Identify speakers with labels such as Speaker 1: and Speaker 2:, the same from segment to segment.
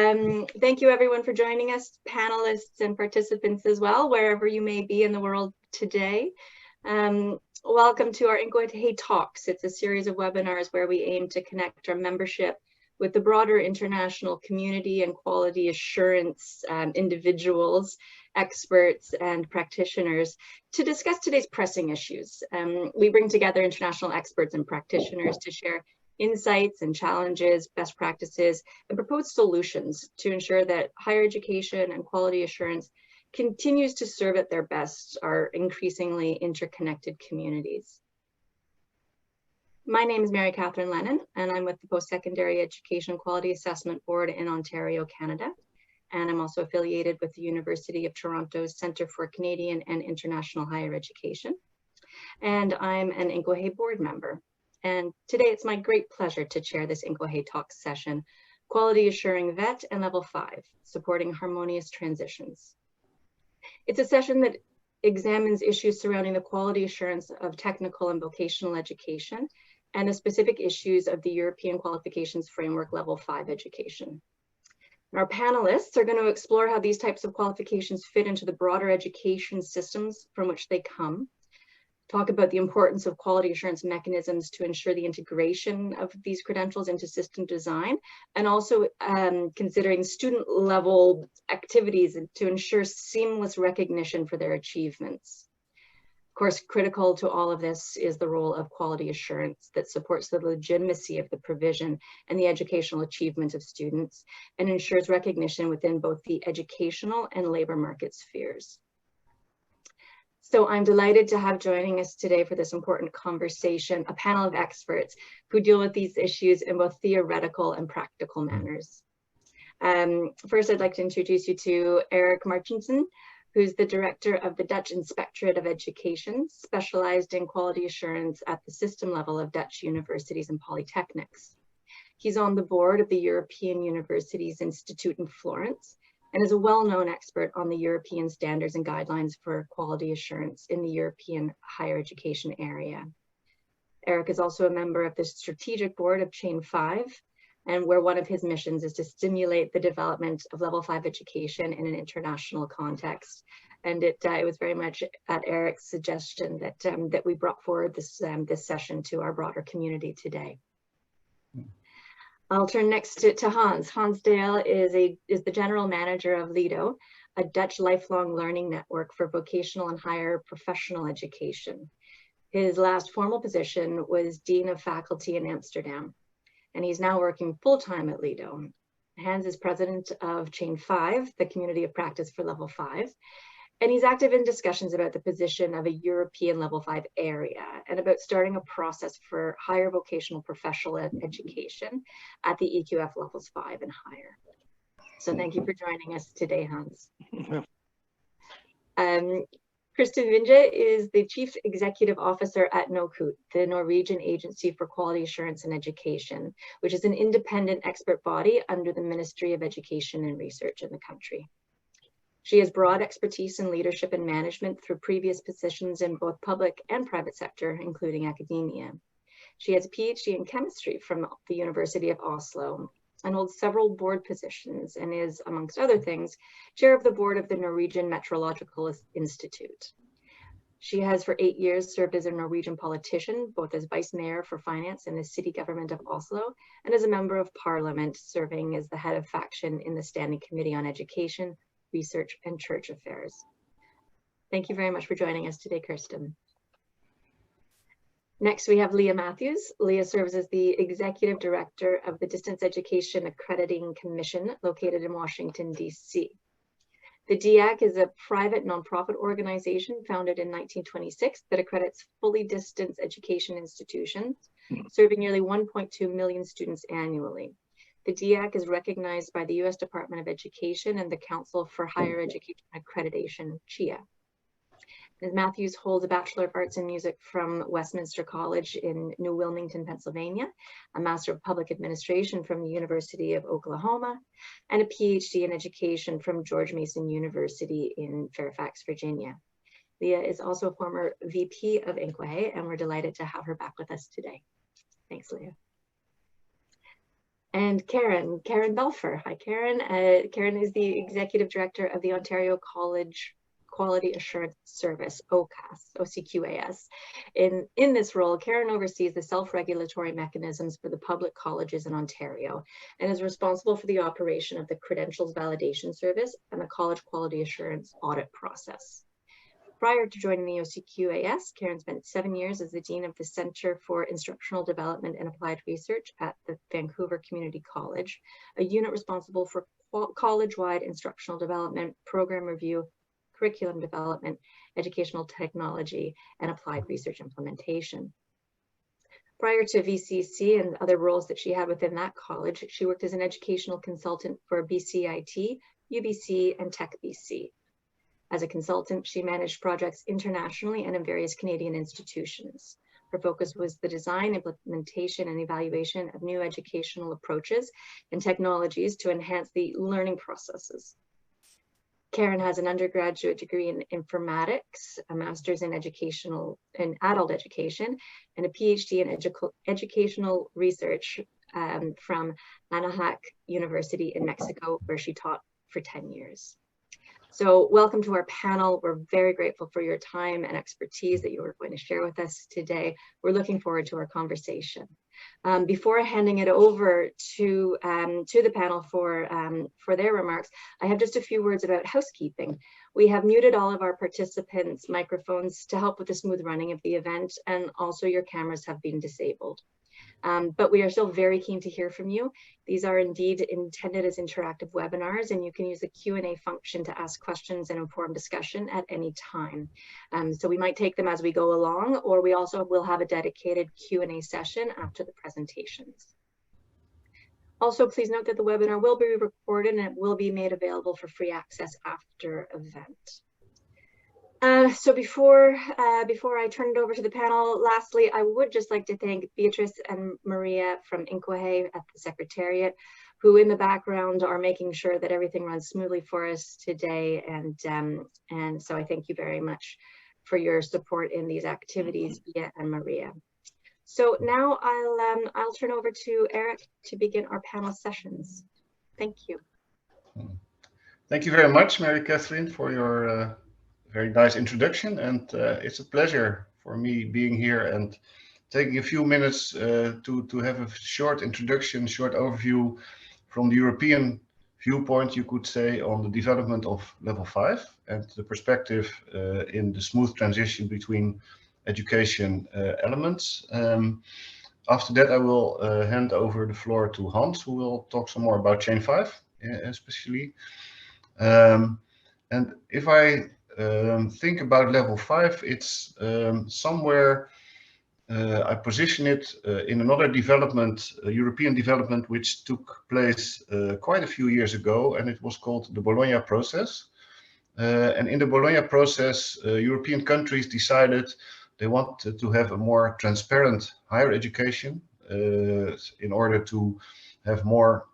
Speaker 1: Thank you everyone for joining us, panelists and participants as well, wherever you may be in the world today. Welcome to our INQAAHE Talks. It's a series of webinars where we aim to connect our membership with the broader international community and quality assurance individuals, experts, and practitioners to discuss today's pressing issues. We bring together international experts and practitioners to share insights and challenges, best practices, and proposed solutions to ensure that higher education and quality assurance continues to serve at their best our increasingly interconnected communities. My name is Mary Catherine Lennon, and I'm with the Post-Secondary Education Quality Assessment Board in Ontario, Canada. And I'm also affiliated with the University of Toronto's Centre for Canadian and International Higher Education. And I'm an INQAAHE board member. And today it's my great pleasure to chair this INQAAHE Talks session, Quality Assuring VET and Level 5, Supporting Harmonious Transitions. It's a session that examines issues surrounding the quality assurance of technical and vocational education and the specific issues of the European Qualifications Framework Level 5 education. Our panelists are going to explore how these types of qualifications fit into the broader education systems from which they come, talk about the importance of quality assurance mechanisms to ensure the integration of these credentials into system design, and also considering student level activities to ensure seamless recognition for their achievements. Of course, critical to all of this is the role of quality assurance that supports the legitimacy of the provision and the educational achievement of students and ensures recognition within both the educational and labor market spheres. So I'm delighted to have joining us today for this important conversation, a panel of experts who deal with these issues in both theoretical and practical manners. First, I'd like to introduce you to Eric Martinsen, who's the director of the Dutch Inspectorate of Education, specialized in quality assurance at the system level of Dutch universities and polytechnics. He's on the board of the European Universities Institute in Florence, and is a well-known expert on the European standards and guidelines for quality assurance in the European higher education area. Eric is also a member of the strategic board of Chain 5, and where one of his missions is to stimulate the development of level 5 education in an international context. And it was very much at Eric's suggestion that we brought forward this session to our broader community today. I'll turn next to Hans. Hans Dale is the general manager of LIDO, a Dutch lifelong learning network for vocational and higher professional education. His last formal position was Dean of Faculty in Amsterdam, and he's now working full-time at LIDO. Hans is president of Chain 5, the community of practice for Level 5, and he's active in discussions about the position of a European Level 5 area and about starting a process for higher vocational professional education at the EQF Levels 5 and higher. So thank you for joining us today, Hans. Kristen Vinje is the Chief Executive Officer at NOKUT, the Norwegian Agency for Quality Assurance and Education, which is an independent expert body under the Ministry of Education and Research in the country. She has broad expertise in leadership and management through previous positions in both public and private sector, including academia. She has a PhD in chemistry from the University of Oslo and holds several board positions and is, amongst other things, chair of the board of the Norwegian Meteorological Institute. She has for 8 years served as a Norwegian politician, both as vice mayor for finance in the city government of Oslo and as a member of parliament, serving as the head of faction in the Standing Committee on Education, Research and Church Affairs. Thank you very much for joining us today, Kirsten. Next, we have Leah Matthews. Leah serves as the Executive Director of the Distance Education Accrediting Commission located in Washington, D.C. The DEAC is a private nonprofit organization founded in 1926 that accredits fully distance education institutions, serving nearly 1.2 million students annually. The DEAC is recognized by the U.S. Department of Education and the Council for Higher Education Accreditation, CHIA. Ms. Matthews holds a Bachelor of Arts in Music from Westminster College in New Wilmington, Pennsylvania, a Master of Public Administration from the University of Oklahoma, and a PhD in Education from George Mason University in Fairfax, Virginia. Leah is also a former VP of INQAAHE, and we're delighted to have her back with us today. Thanks, Leah. And Karen Belfer. Hi, Karen. Karen is the Executive Director of the Ontario College Quality Assurance Service, OCQAS. In this role, Karen oversees the self-regulatory mechanisms for the public colleges in Ontario and is responsible for the operation of the Credentials Validation Service and the College Quality Assurance Audit process. Prior to joining the OCQAS, Karen spent 7 years as the Dean of the Centre for Instructional Development and Applied Research at the Vancouver Community College, a unit responsible for college-wide instructional development, program review, curriculum development, educational technology, and applied research implementation. Prior to VCC and other roles that she had within that college, she worked as an educational consultant for BCIT, UBC, and TechBC. As a consultant, she managed projects internationally and in various Canadian institutions. Her focus was the design, implementation, and evaluation of new educational approaches and technologies to enhance the learning processes. Karen has an undergraduate degree in informatics, a master's in adult education, and a PhD in educational research from INQAAHE University in Mexico, where she taught for 10 years. So welcome to our panel. We're very grateful for your time and expertise that you are going to share with us today. We're looking forward to our conversation. Before handing it over to the panel for their remarks, I have just a few words about housekeeping. We have muted all of our participants' microphones to help with the smooth running of the event, and also your cameras have been disabled. But we are still very keen to hear from you. These are indeed intended as interactive webinars, and you can use the Q&A function to ask questions and inform discussion at any time. So we might take them as we go along, or we also will have a dedicated Q&A session after the presentations. Also, please note that the webinar will be recorded and it will be made available for free access after event. So before I turn it over to the panel, lastly, I would just like to thank Beatrice and Maria from INQAAHE at the Secretariat, who in the background are making sure that everything runs smoothly for us today. And so I thank you very much for your support in these activities, Bea and Maria. So now I'll turn over to Eric to begin our panel sessions. Thank you.
Speaker 2: Thank you very much, Mary Catherine, for your very nice introduction, and it's a pleasure for me being here and taking a few minutes to have a short introduction, short overview from the European viewpoint, you could say, on the development of level 5 and the perspective in the smooth transition between education elements. After that, I will hand over the floor to Hans, who will talk some more about chain 5, especially. And if I think about level 5, it's somewhere I position it in another development, European development, which took place quite a few years ago, and it was called the Bologna process. And in the Bologna process, European countries decided they wanted to have a more transparent higher education in order to have more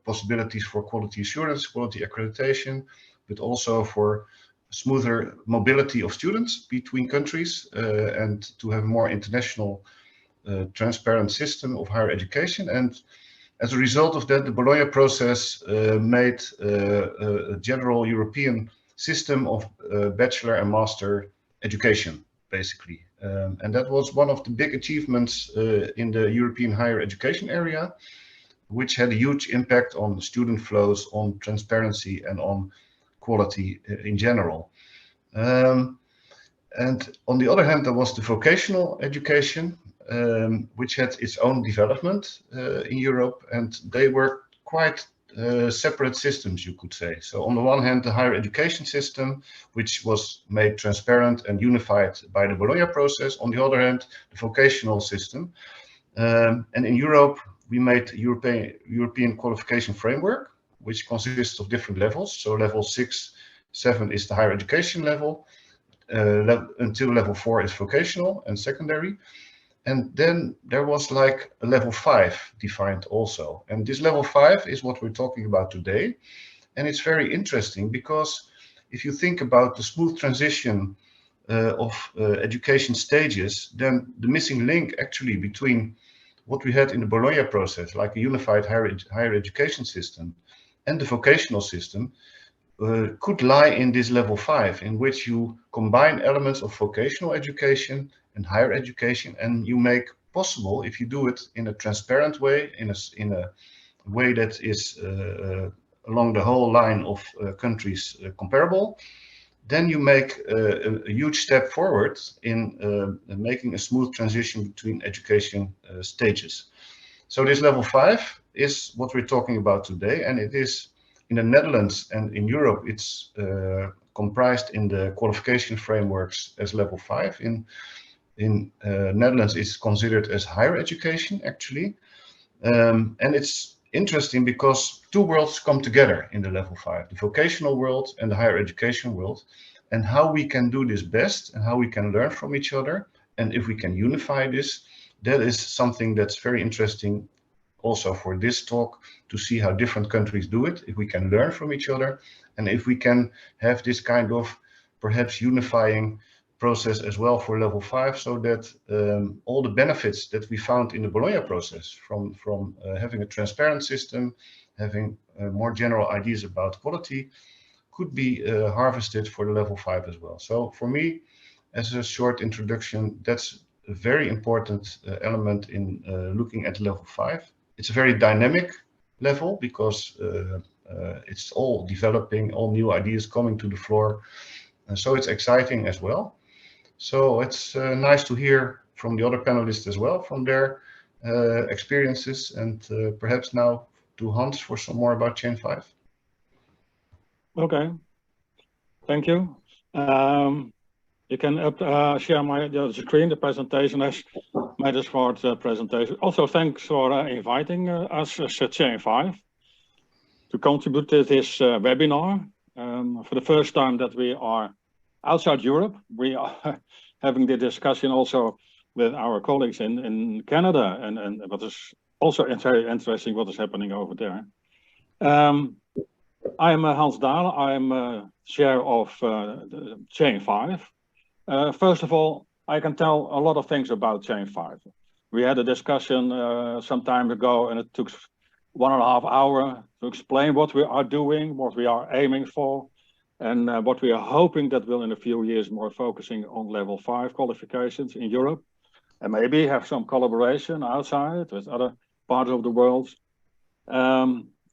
Speaker 2: possibilities for quality assurance, quality accreditation, but also for smoother mobility of students between countries and to have a more international transparent system of higher education. And as a result of that, the Bologna process made a general European system of bachelor and master education, basically. And that was one of the big achievements in the European higher education area, which had a huge impact on student flows, on transparency, and on quality in general. And on the other hand, there was the vocational education, which had its own development in Europe, and they were quite separate systems, you could say. So on the one hand, the higher education system, which was made transparent and unified by the Bologna process. On the other hand, the vocational system. And in Europe, we made a European qualification framework, which consists of different levels. So level 6, 7 is the higher education level, until level 4 is vocational and secondary. And then there was like a level 5 defined also. And this level 5 is what we're talking about today. And it's very interesting because if you think about the smooth transition of education stages, then the missing link actually between what we had in the Bologna process, like a unified higher education system and the vocational system, could lie in this level 5, in which you combine elements of vocational education and higher education, and you make possible, if you do it in a transparent way, in a way that is along the whole line of countries comparable, then you make a huge step forward in making a smooth transition between education stages. So this level 5 is what we're talking about today, and it is in the Netherlands and in Europe, it's comprised in the qualification frameworks as level 5. In Netherlands, it's considered as higher education, actually. And it's interesting because two worlds come together in the level 5, the vocational world and the higher education world, and how we can do this best and how we can learn from each other. And if we can unify this, that is something that's very interesting also for this talk, to see how different countries do it, if we can learn from each other, and if we can have this kind of perhaps unifying process as well for level 5, so that all the benefits that we found in the Bologna process, from having a transparent system, having more general ideas about quality, could be harvested for the level 5 as well. So for me, as a short introduction, that's a very important element in looking at level 5. It's a very dynamic level because it's all developing, all new ideas coming to the floor. And so it's exciting as well. So it's nice to hear from the other panelists as well, from their experiences, and perhaps now to Hans for some more about Chain 5.
Speaker 3: Okay, thank you. You can share the screen, the presentation as Mattersport presentation. Also, thanks for inviting us as Chain 5 to contribute to this webinar. For the first time that we are outside Europe, we are having the discussion also with our colleagues in Canada, and what is also very interesting what is happening over there. I'm Hans Dahl. I'm chair of Chain 5. First of all, I can tell a lot of things about Chain 5. We had a discussion some time ago, and it took 1.5 hours to explain what we are doing, what we are aiming for, and what we are hoping that will in a few years more focusing on level 5 qualifications in Europe, and maybe have some collaboration outside with other parts of the world.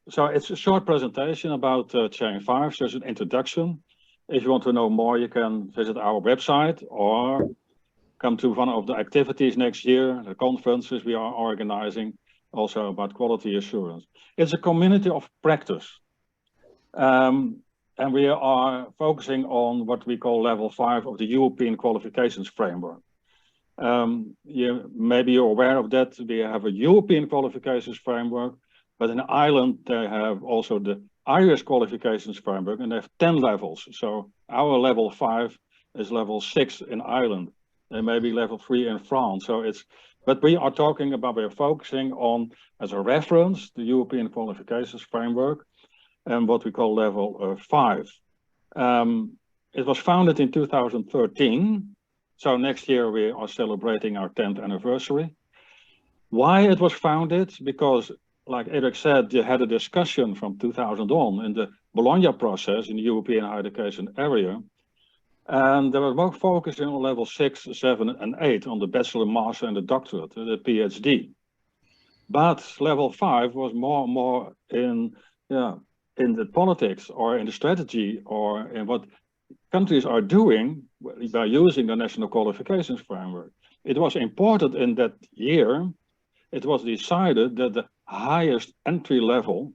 Speaker 3: So it's a short presentation about Chain 5, so it's an introduction. If you want to know more, you can visit our website or come to one of the activities next year, the conferences we are organizing, also about quality assurance. It's a community of practice. And we are focusing on what we call level 5 of the European qualifications framework. Maybe you're aware of that. We have a European qualifications framework, but in Ireland, they have also the Irish qualifications framework, and they have 10 levels. So our level 5 is level 6 in Ireland, and maybe level 3 in France. So it's, but we are talking about, we're focusing on, as a reference, the European qualifications framework, and what we call level 5. It was founded in 2013. So next year we are celebrating our 10th anniversary. Why it was founded? Because, like Eric said, you had a discussion from 2000 on in the Bologna process in the European higher education area. And there was more focusing on level 6, 7, and 8 on the bachelor, master, and the doctorate, the PhD. But level 5 was more in the politics or in the strategy or in what countries are doing by using the national qualifications framework. It was important in that year, it was decided that the highest entry level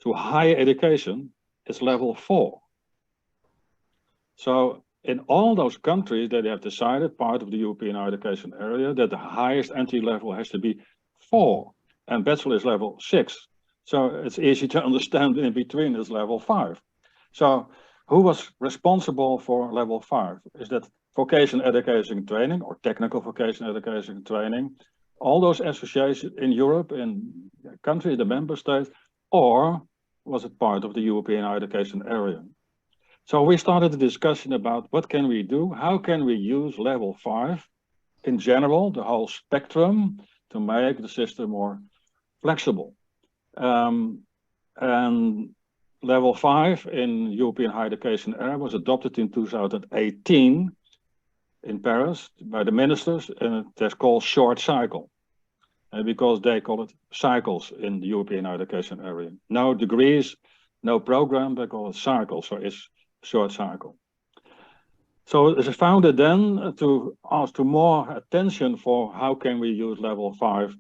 Speaker 3: to higher education is level 4. So in all those countries that have decided, part of the European higher education area, that the highest entry level has to be 4 and bachelor is level 6. So it's easy to understand in between is level 5. So who was responsible for level 5? Is that vocational education and training or technical vocational education and training? All those associations in Europe, in countries, the member states, or was it part of the European higher education area? So we started a discussion about what can we do? How can we use level 5 in general, the whole spectrum, to make the system more flexible. And level 5 in European higher education area was adopted in 2018 in Paris by the ministers, and it is called short cycle. Because they call it cycles in the European higher education area. No degrees, no program, they call it cycles, so it's short cycle. So it is founded then to ask to more attention for how can we use level 5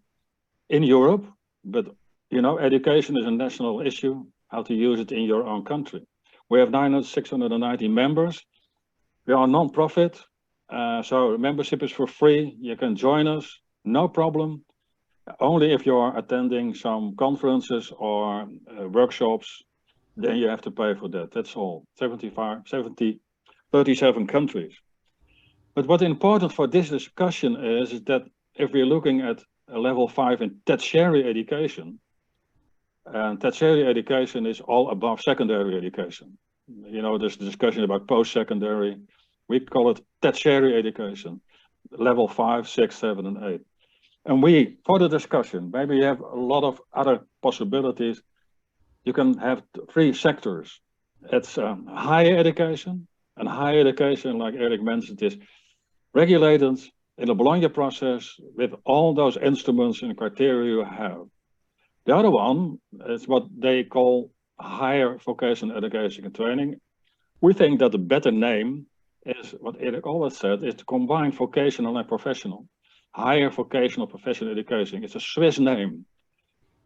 Speaker 3: in Europe, but you know, education is a national issue, how to use it in your own country. We have 690 members. We are a non-profit, so membership is for free. You can join us, no problem. Only if you are attending some conferences or workshops, then you have to pay for that. That's all. 37 countries. But what's important for this discussion is that if we're looking at a level 5 in tertiary education, and tertiary education is all above secondary education. You know, there's discussion about post-secondary. We call it tertiary education, level 5, 6, 7, and 8. And we, for the discussion, maybe you have a lot of other possibilities. You can have 3 sectors. It's higher education, and higher education, like Eric mentioned, is regulated in the Bologna process with all those instruments and criteria you have. The other one is what they call higher vocational education and training. We think that the better name is what Eric always said, is to combine vocational and professional. Higher vocational professional education. It's a Swiss name.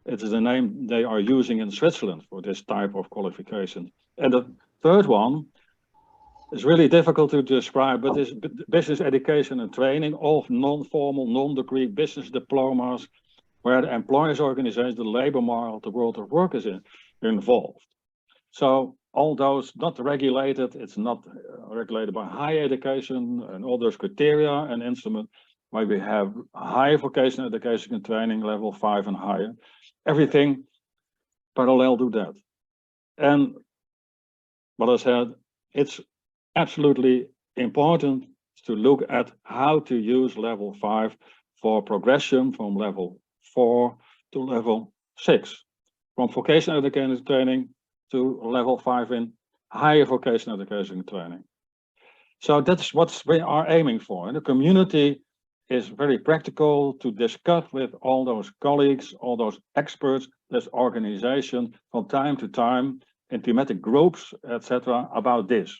Speaker 3: It is the name they are using in Switzerland for this type of qualification. And the third one is really difficult to describe, but it's business education and training of non-formal, non-degree business diplomas, where the employers' organization, the labor market, the world of work is involved. So all those not regulated, it's not regulated by higher education and all those criteria and instruments, why we have higher vocational education and training, level 5 and higher. Everything parallel to that. And what I said, it's absolutely important to look at how to use level 5 for progression from level 4 to level 6, from vocational education and training to level 5 in higher vocational education and training. So that's what we are aiming for. And the community is very practical to discuss with all those colleagues, all those experts, this organization from time to time in thematic groups, etc., about this.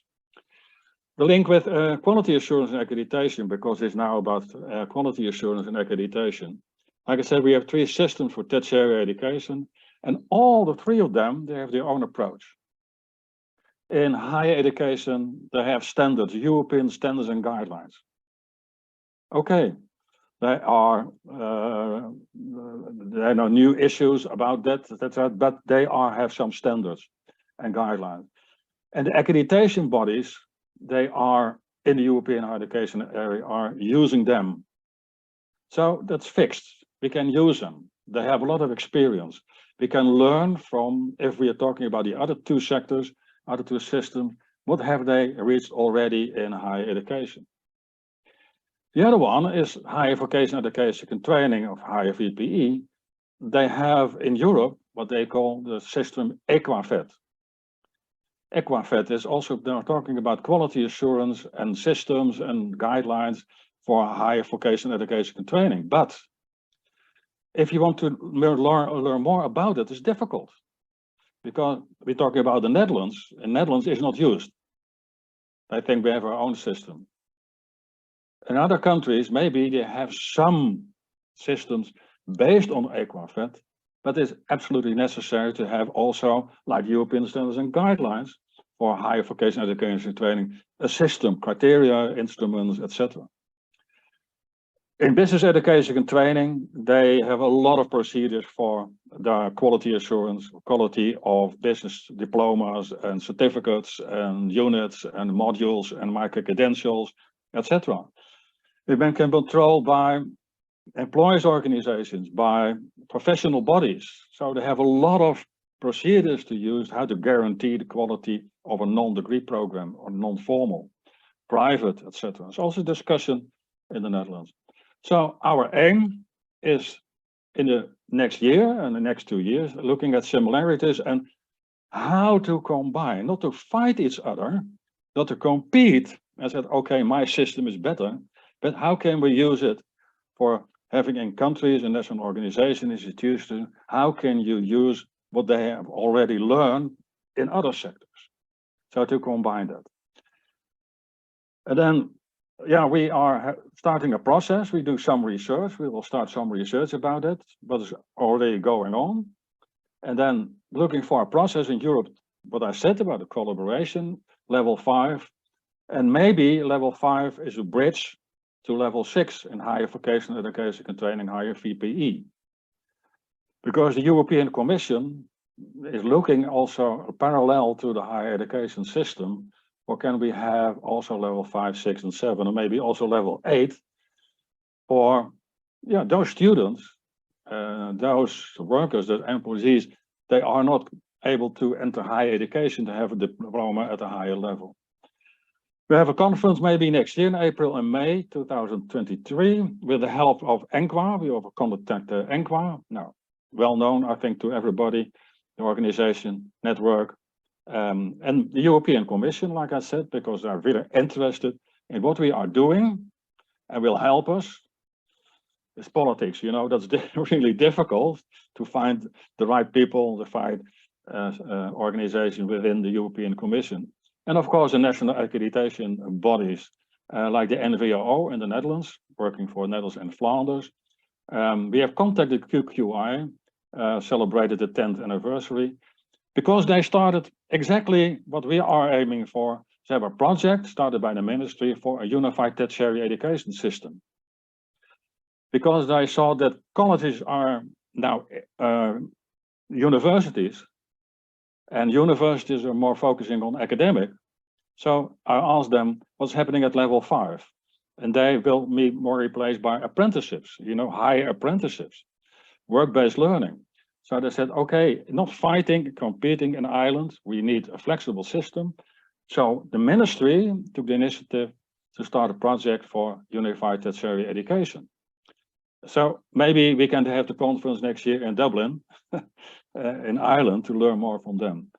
Speaker 3: The link with quality assurance and accreditation, because it's now about quality assurance and accreditation. Like I said, we have 3 systems for tertiary education, and all the 3 of them, they have their own approach. In higher education, they have standards, European standards and guidelines. Okay, there are no new issues about that, etc., but they have some standards and guidelines. And the accreditation bodies, they are in the European higher education area, are using them. So that's fixed. We can use them. They have a lot of experience. We can learn from, if we are talking about the other 2 sectors, other 2 systems, what have they reached already in higher education? The other one is higher vocational education and training of higher VPE. They have in Europe what they call the system INQAAHE. INQAAHE is also talking about quality assurance and systems and guidelines for higher vocational education and training. But if you want to learn more about it, it's difficult. Because we're talking about the Netherlands, and Netherlands is not used. I think we have our own system. In other countries, maybe they have some systems based on INQAAHE, but it's absolutely necessary to have also, like European standards and guidelines for higher vocational education and training, a system, criteria, instruments, etc. In business education and training, they have a lot of procedures for the quality assurance, quality of business diplomas and certificates and units and modules and micro-credentials, etc. They've been controlled by employers' organizations, by professional bodies. So they have a lot of procedures to use how to guarantee the quality of a non-degree program or non-formal, private, etc. There's also discussion in the Netherlands. So our aim is in the next year and the next 2 years, looking at similarities and how to combine, not to fight each other, not to compete and said, okay, my system is better, but how can we use it for having in countries and national organizations, institutions, how can you use what they have already learned in other sectors? So to combine that. And then, yeah, we are starting a process. We do some research. We will start some research about it, what is already going on. And then looking for a process in Europe, what I said about the collaboration, level 5, and maybe level 5 is a bridge to level 6 in higher vocational education and training, higher VPE. Because the European Commission is looking also parallel to the higher education system, or can we have also level 5, 6, and 7, or maybe also level 8 for those students, those workers, those employees, they are not able to enter higher education to have a diploma at a higher level. We have a conference maybe next year in April and May 2023 with the help of INQAAHE. We will contact INQAAHE, now well known I think to everybody, the organization, network, and the European Commission, like I said, because they're really interested in what we are doing and will help us. It's politics, you know, that's really difficult to find the right people, the right organization within the European Commission. And of course, the national accreditation bodies like the NVO in the Netherlands, working for Netherlands and Flanders. We have contacted QQI, celebrated the 10th anniversary, because they started exactly what we are aiming for. They have a project started by the ministry for a unified tertiary education system. Because they saw that colleges are now universities, and universities are more focusing on academic. So I asked them what's happening at level 5, and they will be more replaced by apprenticeships, you know, higher apprenticeships, work-based learning. So they said, okay, not fighting, competing in Ireland, we need a flexible system. So the ministry took the initiative to start a project for unified tertiary education. So maybe we can have the conference next year in Dublin, in Ireland, to learn more from them.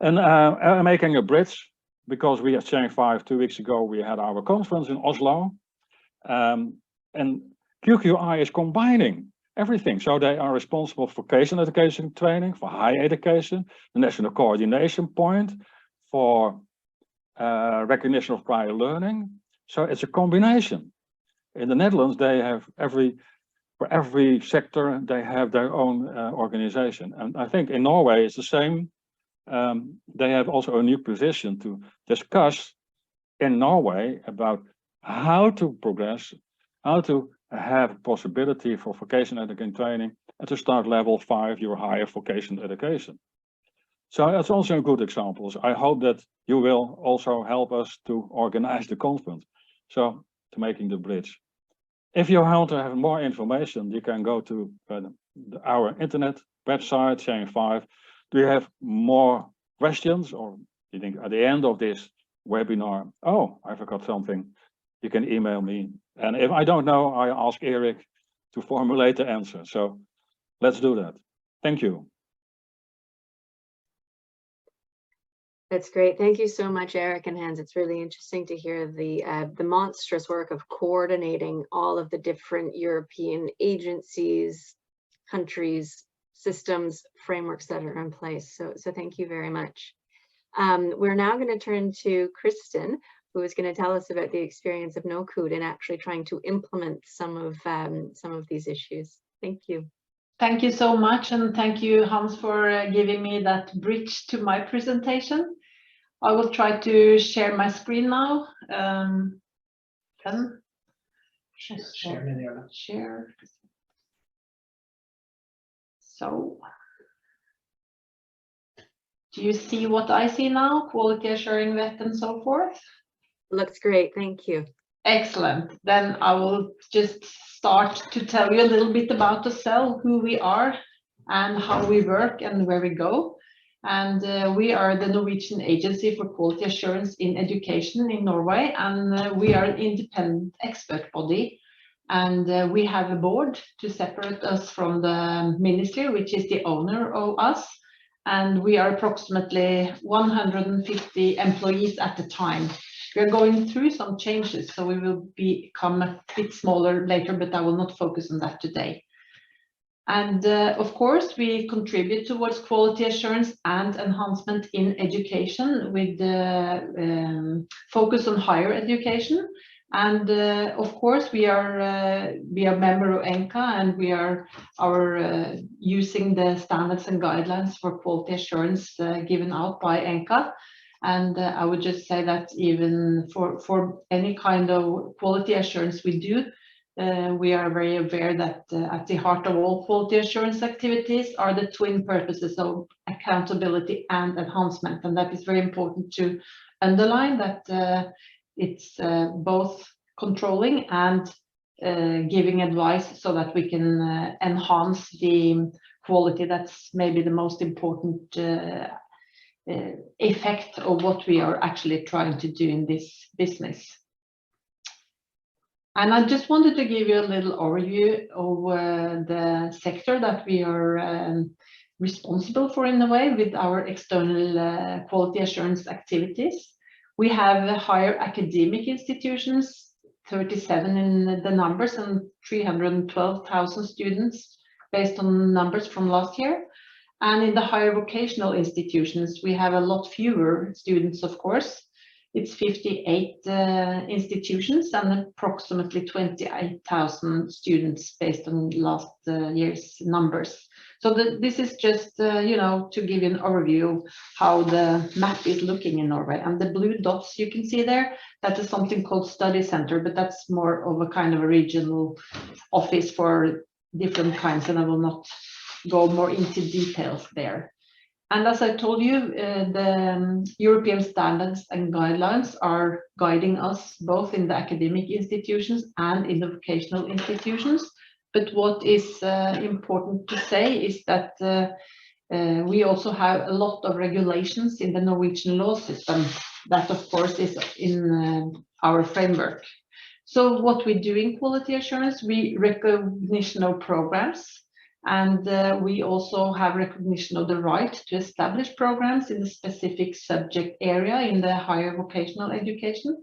Speaker 3: And I'm making a bridge, because we at Chain 5 2 weeks ago, we had our conference in Oslo. And QQI is combining everything. So they are responsible for vocational education training, for higher education, the national coordination point, for recognition of prior learning. So it's a combination. In the Netherlands, they have for every sector, they have their own organization. And I think in Norway, it's the same. They have also a new position to discuss in Norway about how to progress, how to have a possibility for vocational education training, and to start level 5, your higher vocational education. So that's also a good example. I hope that you will also help us to organize the conference, so to making the bridge. If you want to have more information, you can go to our internet website, Chain 5. Do you have more questions, or do you think at the end of this webinar, oh, I forgot something, you can email me. And if I don't know, I ask Eric to formulate the answer. So let's do that. Thank you.
Speaker 1: That's great. Thank you so much, Eric and Hans. It's really interesting to hear the monstrous work of coordinating all of the different European agencies, countries, systems, frameworks that are in place. So thank you very much. We're now going to turn to Kristen, who is going to tell us about the experience of No Code and actually trying to implement some of these issues. Thank you.
Speaker 4: Thank you so much, and thank you, Hans, for giving me that bridge to my presentation. I will try to share my screen now. Share. So, do you see what I see now? Quality assuring vet and so forth?
Speaker 1: Looks great, thank you.
Speaker 4: Excellent. Then I will just start to tell you a little bit about the cell, who we are and how we work and where we go. And we are the Norwegian Agency for Quality Assurance in Education in Norway, and we are an independent expert body And we have a board to separate us from the ministry, which is the owner of us. And we are approximately 150 employees at the time. We are going through some changes, so we will become a bit smaller later, but I will not focus on that today. And of course, we contribute towards quality assurance and enhancement in education with the focus on higher education. And of course, we are a member of INQAAHE, and we are using the standards and guidelines for quality assurance given out by INQAAHE. And I would just say that even for any kind of quality assurance we do, we are very aware that at the heart of all quality assurance activities are the twin purposes of accountability and enhancement. And that is very important to underline, that it's both controlling and giving advice so that we can enhance the quality. That's maybe the most important effect of what we are actually trying to do in this business. And I just wanted to give you a little overview of the sector that we are responsible for in a way with our external quality assurance activities. We have higher academic institutions, 37 in the numbers, and 312,000 students based on numbers from last year. And in the higher vocational institutions, we have a lot fewer students, of course. It's 58 institutions and approximately 28,000 students based on last year's numbers. So this is just, you know, to give you an overview of how the map is looking in Norway. And the blue dots you can see there, that is something called study center, but that's more of a kind of a regional office for different kinds, and I will not go more into details there. And as I told you, the European standards and guidelines are guiding us both in the academic institutions and in the vocational institutions. But what is important to say is that we also have a lot of regulations in the Norwegian law system that, of course, is in our framework. So what we do in quality assurance, we recognition of programs. And we also have recognition of the right to establish programs in a specific subject area in the higher vocational education.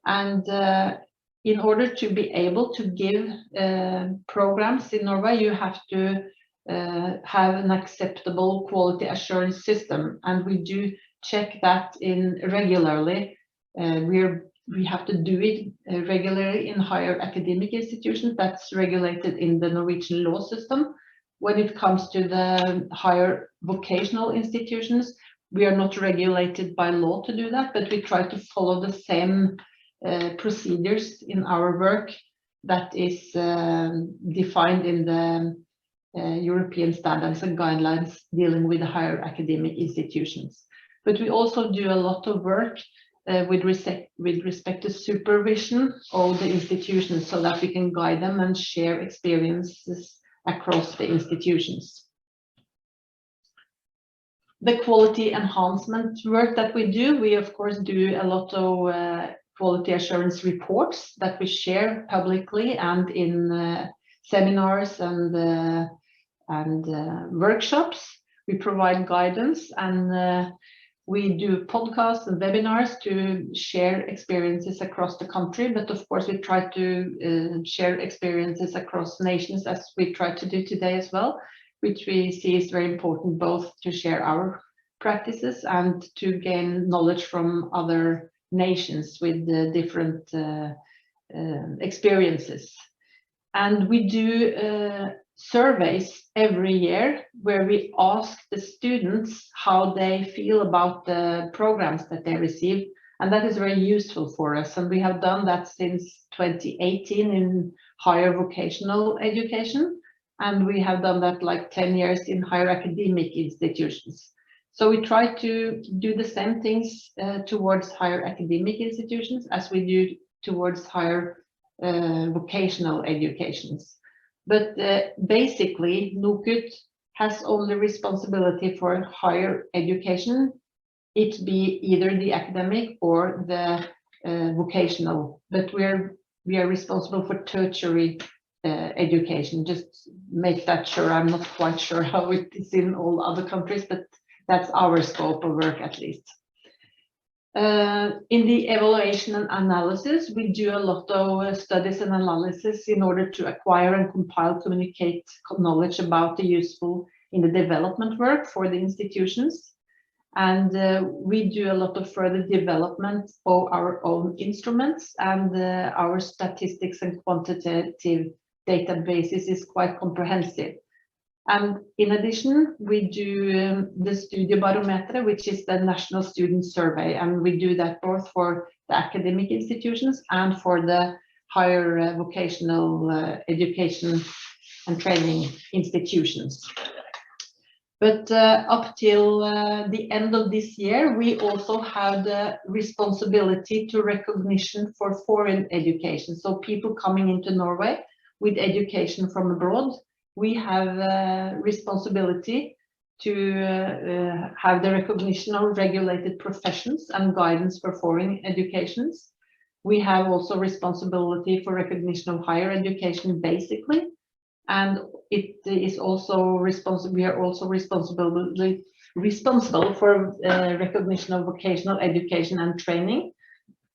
Speaker 4: And in order to be able to give programs in Norway, you have to have an acceptable quality assurance system. And we do check that in regularly. We have to do it regularly in higher academic institutions. That's regulated in the Norwegian law system. When it comes to the higher vocational institutions, we are not regulated by law to do that, but we try to follow the same procedures in our work that is defined in the European standards and guidelines dealing with the higher academic institutions. But we also do a lot of work with respect to supervision of the institutions so that we can guide them and share experiences across the institutions. The quality enhancement work that we do, we of course do a lot of quality assurance reports that we share publicly and in seminars and workshops. We provide guidance, and we do podcasts and webinars to share experiences across the country, but of course we try to share experiences across nations, as we try to do today as well, which we see is very important, both to share our practices and to gain knowledge from other nations with different experiences. And we do surveys every year where we ask the students how they feel about the programs that they receive, and that is very useful for us. And we have done that since 2018 in higher vocational education, and we have done that like 10 years in higher academic institutions. So we try to do the same things towards higher academic institutions as we do towards higher vocational educations. But basically, NOKUT has only responsibility for higher education, it be either the academic or the vocational. But we're we are responsible for tertiary education. Just make that sure. I'm not quite sure how it is in all other countries, but that's our scope of work at least. In the evaluation and analysis, we do a lot of studies and analysis in order to acquire and compile, communicate knowledge about the useful in the development work for the institutions. And we do a lot of further development of our own instruments, and our statistics and quantitative databases is quite comprehensive. And in addition, we do the Studiebarometeret, which is the national student survey, and we do that both for the academic institutions and for the higher vocational education and training institutions. But up till the end of this year, we also have the responsibility to recognition for foreign education. So people coming into Norway with education from abroad, we have responsibility to have the recognition of regulated professions and guidance for foreign educations. We have also responsibility for recognition of higher education basically, and it is also responsible. We are also responsible for recognition of vocational education and training,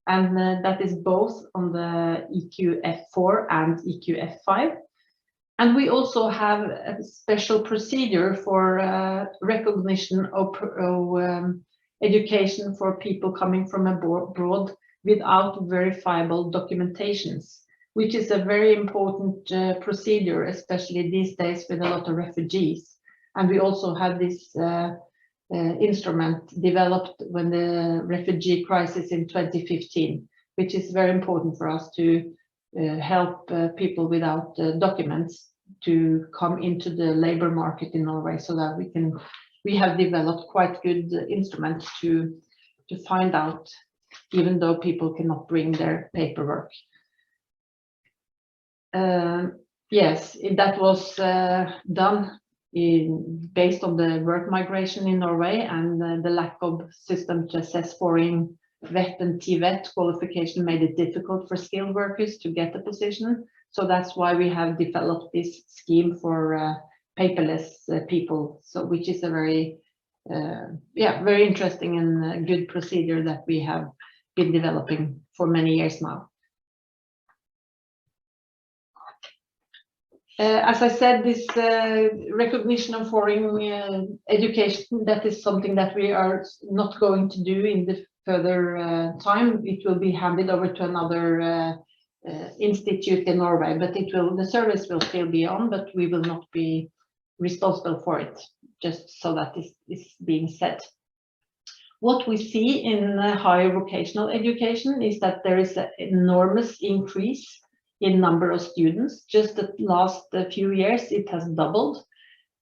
Speaker 4: and that is both on the INQAAHE and INQAAHE 5. And we also have a special procedure for recognition of education for people coming from abroad without verifiable documentations, which is a very important procedure, especially these days with a lot of refugees. And we also have this instrument developed when the refugee crisis in 2015, which is very important for us to help people without documents to come into the labor market in Norway, so that we have developed quite good instruments to find out, even though people cannot bring their paperwork. Yes, that was done based on the work migration in Norway and the lack of system to assess foreign VET and TVET qualification made it difficult for skilled workers to get a position. So that's why we have developed this scheme for paperless people. So which is a very, very interesting and good procedure that we have been developing for many years now. As I said, this recognition of foreign education, that is something that we are not going to do in the further time. It will be handed over to another institute in Norway, but the service will still be on, but we will not be responsible for it, just so that this is being said. What we see in higher vocational education is that there is an enormous increase in number of students. Just the last few years, it has doubled.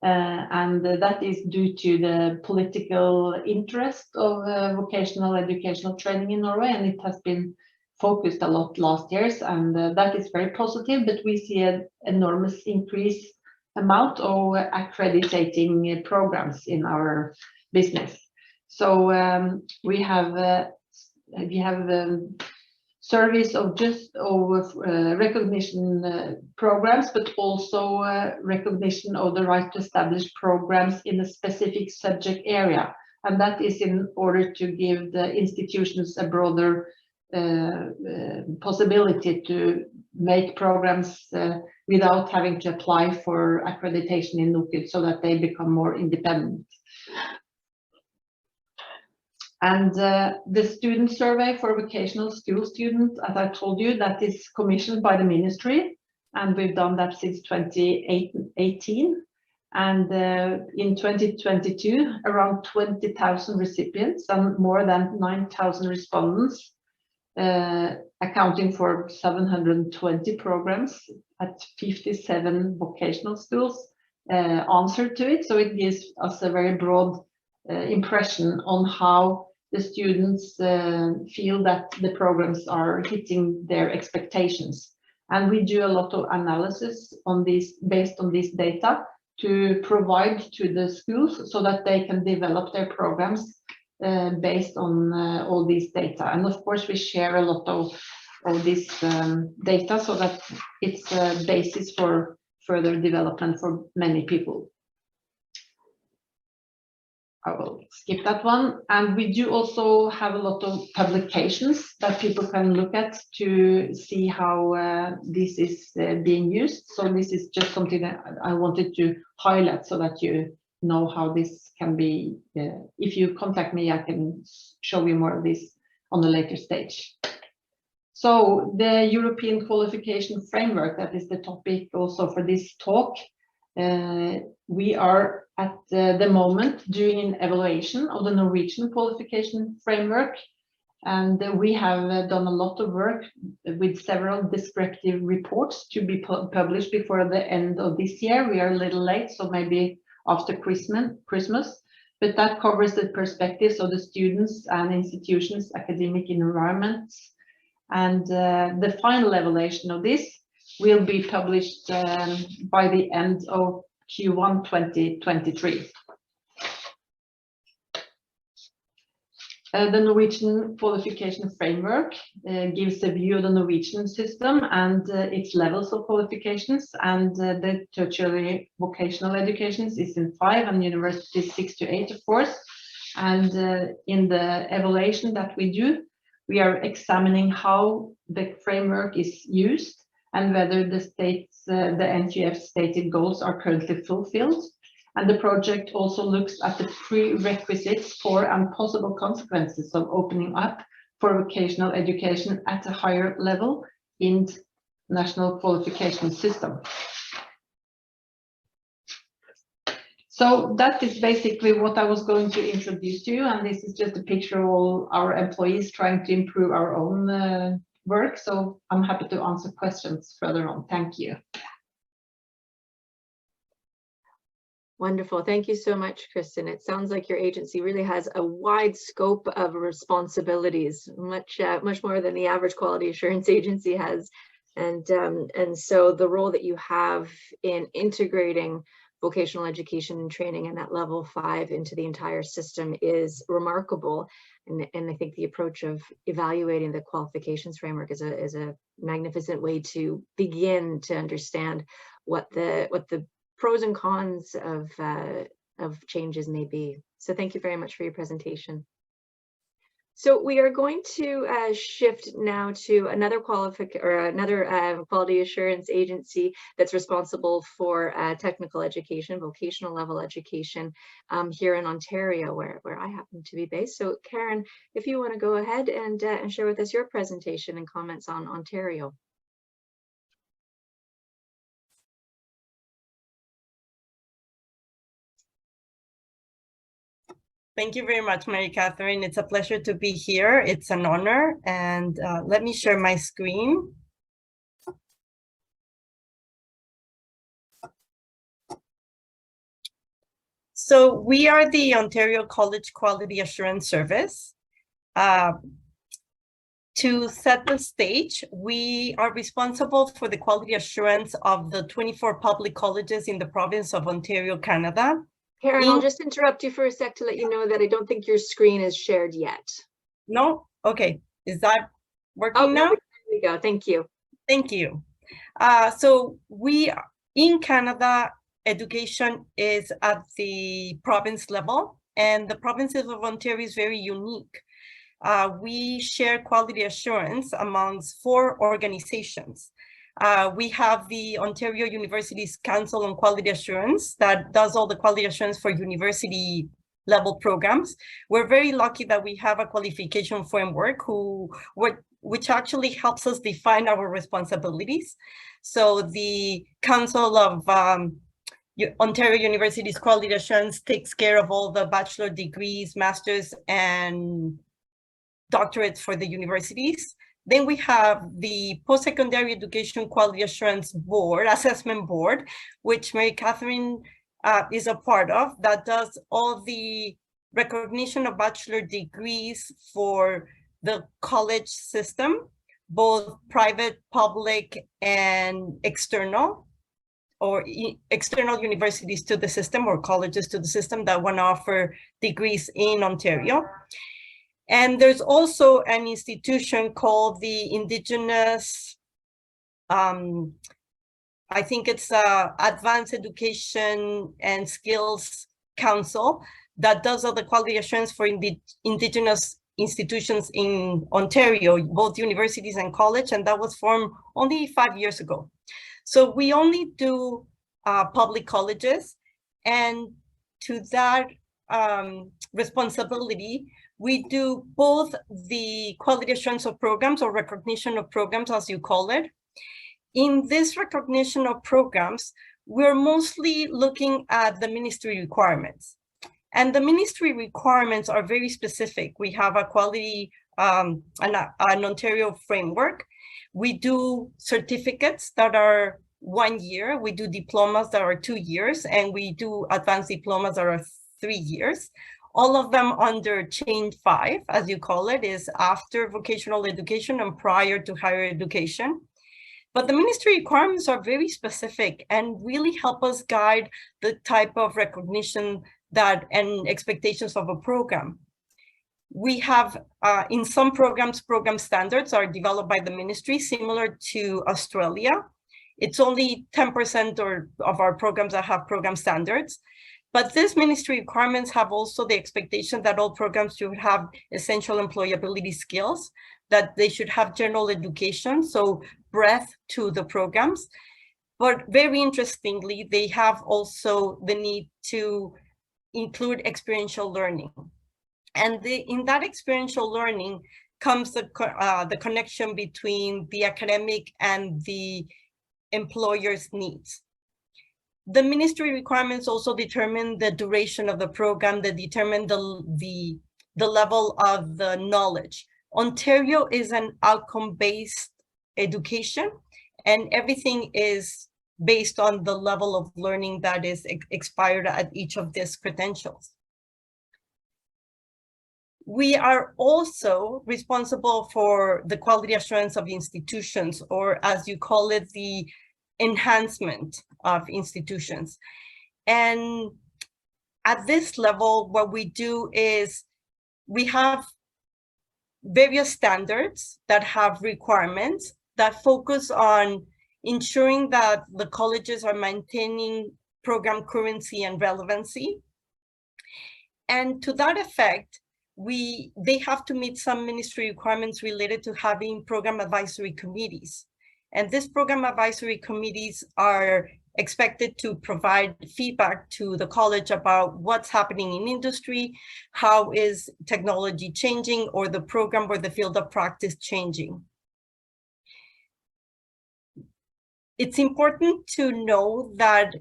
Speaker 4: And that is due to the political interest of vocational educational training in Norway, and it has been focused a lot last years, and that is very positive. But we see an enormous increase amount of accrediting programs in our business. So we have service of just over recognition programs, but also recognition of the right to establish programs in a specific subject area. And that is in order to give the institutions a broader possibility to make programs without having to apply for accreditation in NOKUT, so that they become more independent. And the student survey for vocational school students, as I told you, that is commissioned by the ministry, and we've done that since 2018. And in 2022, around 20,000 recipients and more than 9,000 respondents, accounting for 720 programs at 57 vocational schools, answered to it. So it gives us a very broad impression on how the students feel that the programs are hitting their expectations. And we do a lot of analysis on these, based on this data, to provide to the schools so that they can develop their programs based on all these data. And of course, we share a lot of of this data, so that it's a basis for further development for many people. I will skip that one. And we do also have a lot of publications that people can look at to see how this is being used. So this is just something that I wanted to highlight so that you know how this can be. If you contact me, I can show you more of this on a later stage. So the European Qualification Framework, that is the topic also for this talk. We are at the moment doing an evaluation of the Norwegian Qualification Framework, and we have done a lot of work with several descriptive reports to be published before the end of this year. We are a little late, so maybe after Christmas, but that covers the perspectives of the students and institutions, academic environments, and the final evaluation of this will be published by the end of Q1 2023. The Norwegian Qualification Framework gives a view of the Norwegian system and its levels of qualifications, and the tertiary vocational educations is in 5 and university 6 to 8, of course. And in the evaluation that we do, we are examining how the framework is used and whether the NQF stated goals are currently fulfilled. And the project also looks at the prerequisites for and possible consequences of opening up for vocational education at a higher level in the national qualification system. So that is basically what I was going to introduce to you, and this is just a picture of all our employees trying to improve our own work. So I'm happy to answer questions further on. Thank you.
Speaker 1: Wonderful. Thank you so much, Kristen. It sounds like your agency really has a wide scope of responsibilities, much more than the average quality assurance agency has. And so the role that you have in integrating vocational education and training and that level 5 into the entire system is remarkable. And I think the approach of evaluating the qualifications framework is a magnificent way to begin to understand what the pros and cons of changes may be. So thank you very much for your presentation. So we are going to shift now to another quality assurance agency that's responsible for technical education, vocational level education here in Ontario, where I happen to be based. So Karen, if you want to go ahead and share with us your presentation and comments on Ontario.
Speaker 5: Thank you very much, Mary Catherine. It's a pleasure to be here. It's an honor. And let me share my screen. So we are the Ontario College Quality Assurance Service. To set the stage, we are responsible for the quality assurance of the 24 public colleges in the province of Ontario, Canada.
Speaker 1: Karen, I'll just interrupt you for a sec to let you know that I don't think your screen is shared yet.
Speaker 5: No? Okay. Is that working now?
Speaker 1: There we go. Thank you.
Speaker 5: Thank you. So in Canada, education is at the province level, and the province of Ontario is very unique. We share quality assurance amongst 4 organizations. We have the Ontario University's Council on Quality Assurance that does all the quality assurance for university level programs. We're very lucky that we have a qualification framework which actually helps us define our responsibilities. So the Council of Ontario University's Quality Assurance takes care of all the bachelor degrees, masters, and doctorates for the universities. Then we have the Post-Secondary Education Quality Assurance Board, Assessment Board, which Mary Catherine is a part of, that does all the recognition of bachelor degrees for the college system, both private, public, and external, or external universities to the system or colleges to the system that want to offer degrees in Ontario. And there's also an institution called the Indigenous, I think it's Advanced Education and Skills Council that does all the quality assurance for Indigenous institutions in Ontario, both universities and college, and that was formed only 5 years ago. So we only do public colleges, and to that responsibility, we do both the quality assurance of programs, or recognition of programs, as you call it. In this recognition of programs, we're mostly looking at the ministry requirements. And the ministry requirements are very specific. We have a quality, an Ontario framework. We do certificates that are 1 year. We do diplomas that are 2 years, and we do advanced diplomas that are 3 years. All of them under chain 5, as you call it, is after vocational education and prior to higher education. But the ministry requirements are very specific and really help us guide the type of recognition that and expectations of a program. We have, in some programs, program standards are developed by the ministry, similar to Australia. It's only 10% of our programs that have program standards. But these ministry requirements have also the expectation that all programs should have essential employability skills, that they should have general education, so breadth to the programs. But very interestingly, they have also the need to include experiential learning. And in that experiential learning comes the connection between the academic and the employer's needs. The ministry requirements also determine the duration of the program, that determine the level of the knowledge. Ontario is an outcome-based education, and everything is based on the level of learning that is expired at each of these credentials. We are also responsible for the quality assurance of institutions, or as you call it, the enhancement of institutions. And at this level, what we do is we have various standards that have requirements that focus on ensuring that the colleges are maintaining program currency and relevancy. And to that effect, they have to meet some ministry requirements related to having program advisory committees. And these program advisory committees are expected to provide feedback to the college about what's happening in industry, how is technology changing, or the program or the field of practice changing. It's important to know that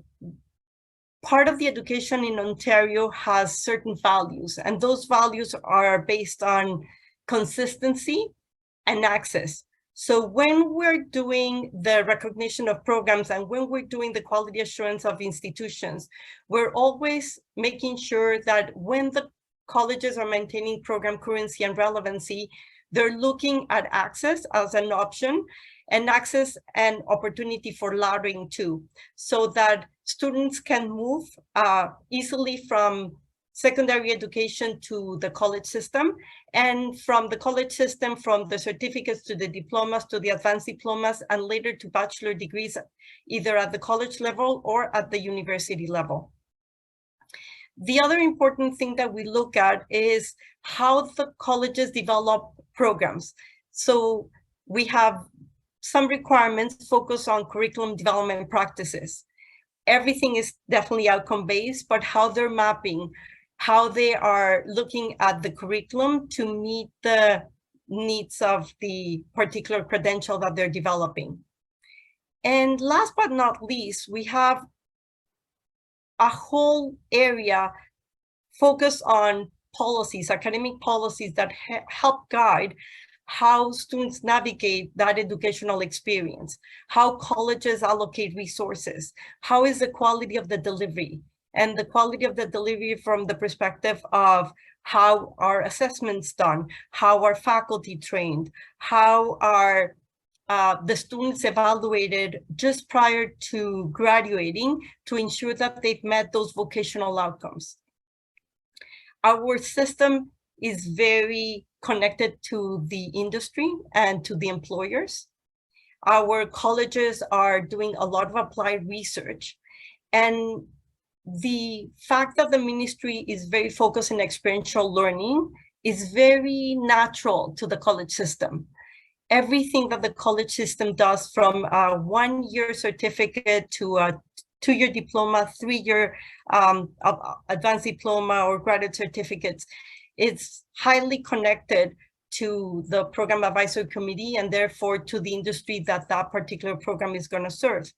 Speaker 5: part of the education in Ontario has certain values, and those values are based on consistency and access. So when we're doing the recognition of programs and when we're doing the quality assurance of institutions, we're always making sure that when the colleges are maintaining program currency and relevancy, they're looking at access as an option, and access and opportunity for laddering too, so that students can move easily from secondary education to the college system, and from the college system, from the certificates to the diplomas to the advanced diplomas, and later to bachelor degrees, either at the college level or at the university level. The other important thing that we look at is how the colleges develop programs. So we have some requirements focus on curriculum development practices. Everything is definitely outcome-based, but how they're mapping, how they are looking at the curriculum to meet the needs of the particular credential that they're developing. And last but not least, we have a whole area focused on policies, academic policies that help guide how students navigate that educational experience, how colleges allocate resources, how is the quality of the delivery, and the quality of the delivery from the perspective of how are assessments done, how are faculty trained, how are the students evaluated just prior to graduating to ensure that they've met those vocational outcomes. Our system is very connected to the industry and to the employers. Our colleges are doing a lot of applied research, and the fact that the ministry is very focused on experiential learning is very natural to the college system. Everything that the college system does, from a 1-year certificate to a 2-year diploma, 3-year advanced diploma or graduate certificates, it's highly connected to the program advisory committee and therefore to the industry that that particular program is going to serve.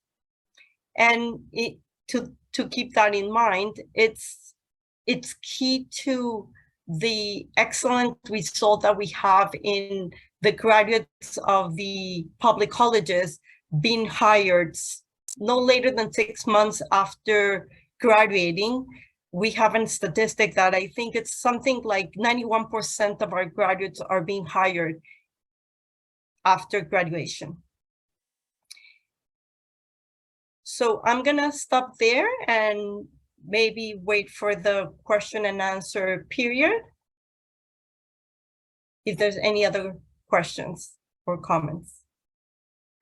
Speaker 5: And to keep that in mind, it's key to the excellent result that we have in the graduates of the public colleges being hired no later than 6 months after graduating. We have a statistic that I think it's something like 91% of our graduates are being hired after graduation. So I'm gonna stop there and maybe wait for the question and answer period, if there's any other questions or comments.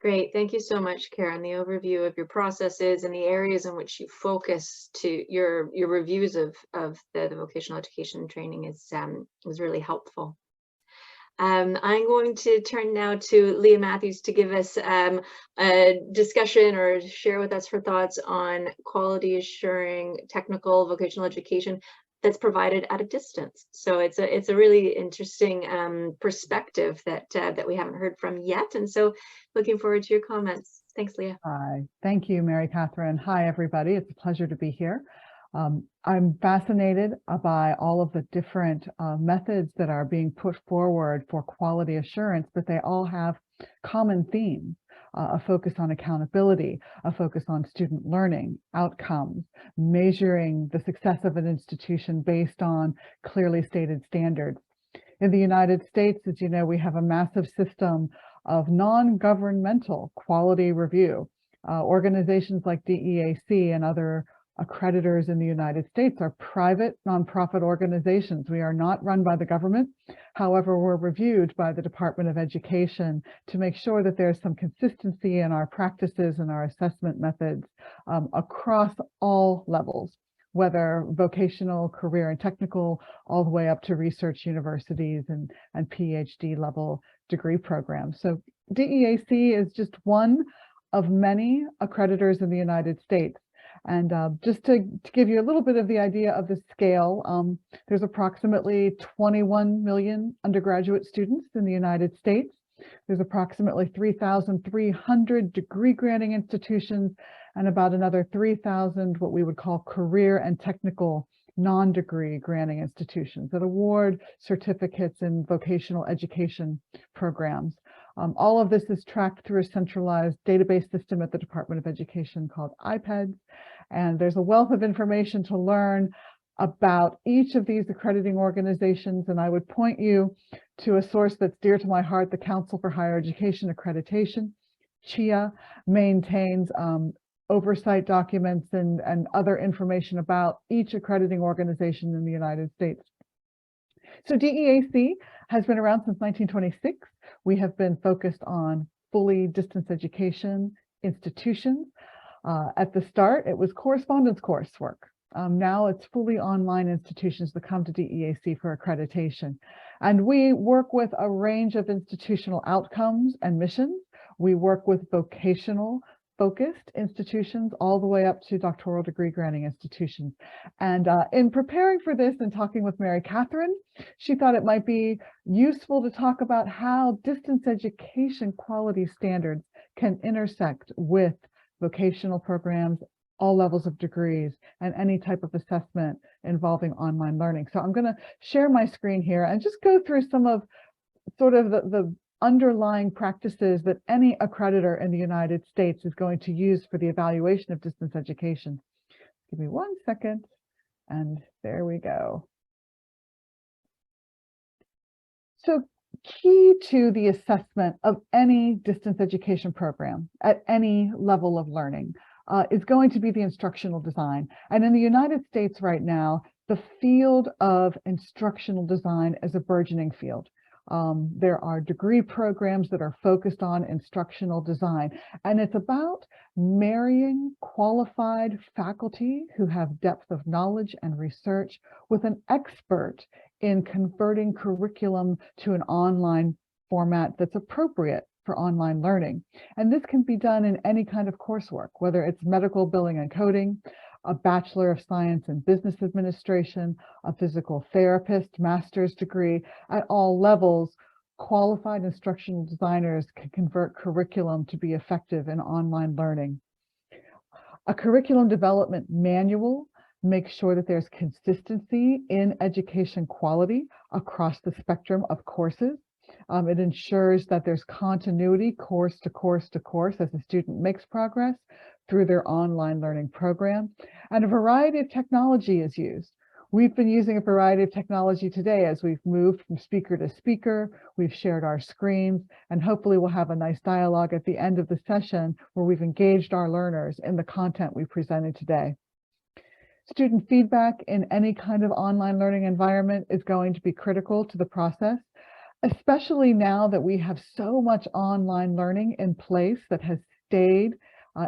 Speaker 1: Great, thank you so much, Karen. The overview of your processes and the areas in which you focus to your reviews of the vocational education training is really helpful. I'm going to turn now to Leah Matthews to give us a discussion or share with us her thoughts on quality assuring technical vocational education that's provided at a distance. So it's a really interesting perspective that we haven't heard from yet. And so looking forward to your comments. Thanks, Leah.
Speaker 6: Hi, thank you, Mary Catherine. Hi, everybody. It's a pleasure to be here. I'm fascinated by all of the different methods that are being put forward for quality assurance, but they all have common themes. A focus on accountability, a focus on student learning, outcomes, measuring the success of an institution based on clearly stated standards. In the United States, as you know, we have a massive system of non-governmental quality review. Organizations like DEAC and other accreditors in the United States are private nonprofit organizations. We are not run by the government. However, we're reviewed by the Department of Education to make sure that there's some consistency in our practices and our assessment methods across all levels, whether vocational, career, and technical, all the way up to research universities and PhD level degree programs. So DEAC is just one of many accreditors in the United States. And just to give you a little bit of the idea of the scale, there's approximately 21 million undergraduate students in the United States. There's approximately 3,300 degree granting institutions and about another 3,000 what we would call career and technical non-degree granting institutions that award certificates in vocational education programs. All of this is tracked through a centralized database system at the Department of Education called IPEDS. And there's a wealth of information to learn about each of these accrediting organizations. And I would point you to a source that's dear to my heart, the Council for Higher Education Accreditation. CHIA maintains oversight documents and other information about each accrediting organization in the United States. So DEAC has been around since 1926. We have been focused on fully distance education institutions. At the start, it was correspondence coursework. Now it's fully online institutions that come to DEAC for accreditation. And we work with a range of institutional outcomes and missions. We work with vocational focused institutions all the way up to doctoral degree granting institutions. And in preparing for this and talking with Mary Catherine, she thought it might be useful to talk about how distance education quality standards can intersect with vocational programs, all levels of degrees, and any type of assessment involving online learning. So I'm going to share my screen here and just go through some of sort of the underlying practices that any accreditor in the United States is going to use for the evaluation of distance education. Give me 1 second, and there we go. So key to the assessment of any distance education program at any level of learning is going to be the instructional design. And in the United States right now, The field of instructional design is a burgeoning field. There are degree programs that are focused on instructional design, and it's about marrying qualified faculty who have depth of knowledge and research with an expert in converting curriculum to an online format that's appropriate for online learning. And this can be done in any kind of coursework, whether it's medical billing and coding, a Bachelor of Science in Business Administration, a physical therapist, master's degree. At all levels, qualified instructional designers can convert curriculum to be effective in online learning. A curriculum development manual makes sure that there's consistency in education quality across the spectrum of courses. It ensures that there's continuity course to course to course as the student makes progress through their online learning program. And a variety of technology is used. We've been using a variety of technology today as we've moved from speaker to speaker. We've shared our screens, and hopefully we'll have a nice dialogue at the end of the session where we've engaged our learners in the content we presented today. Student feedback in any kind of online learning environment is going to be critical to the process, especially now that we have so much online learning in place that has stayed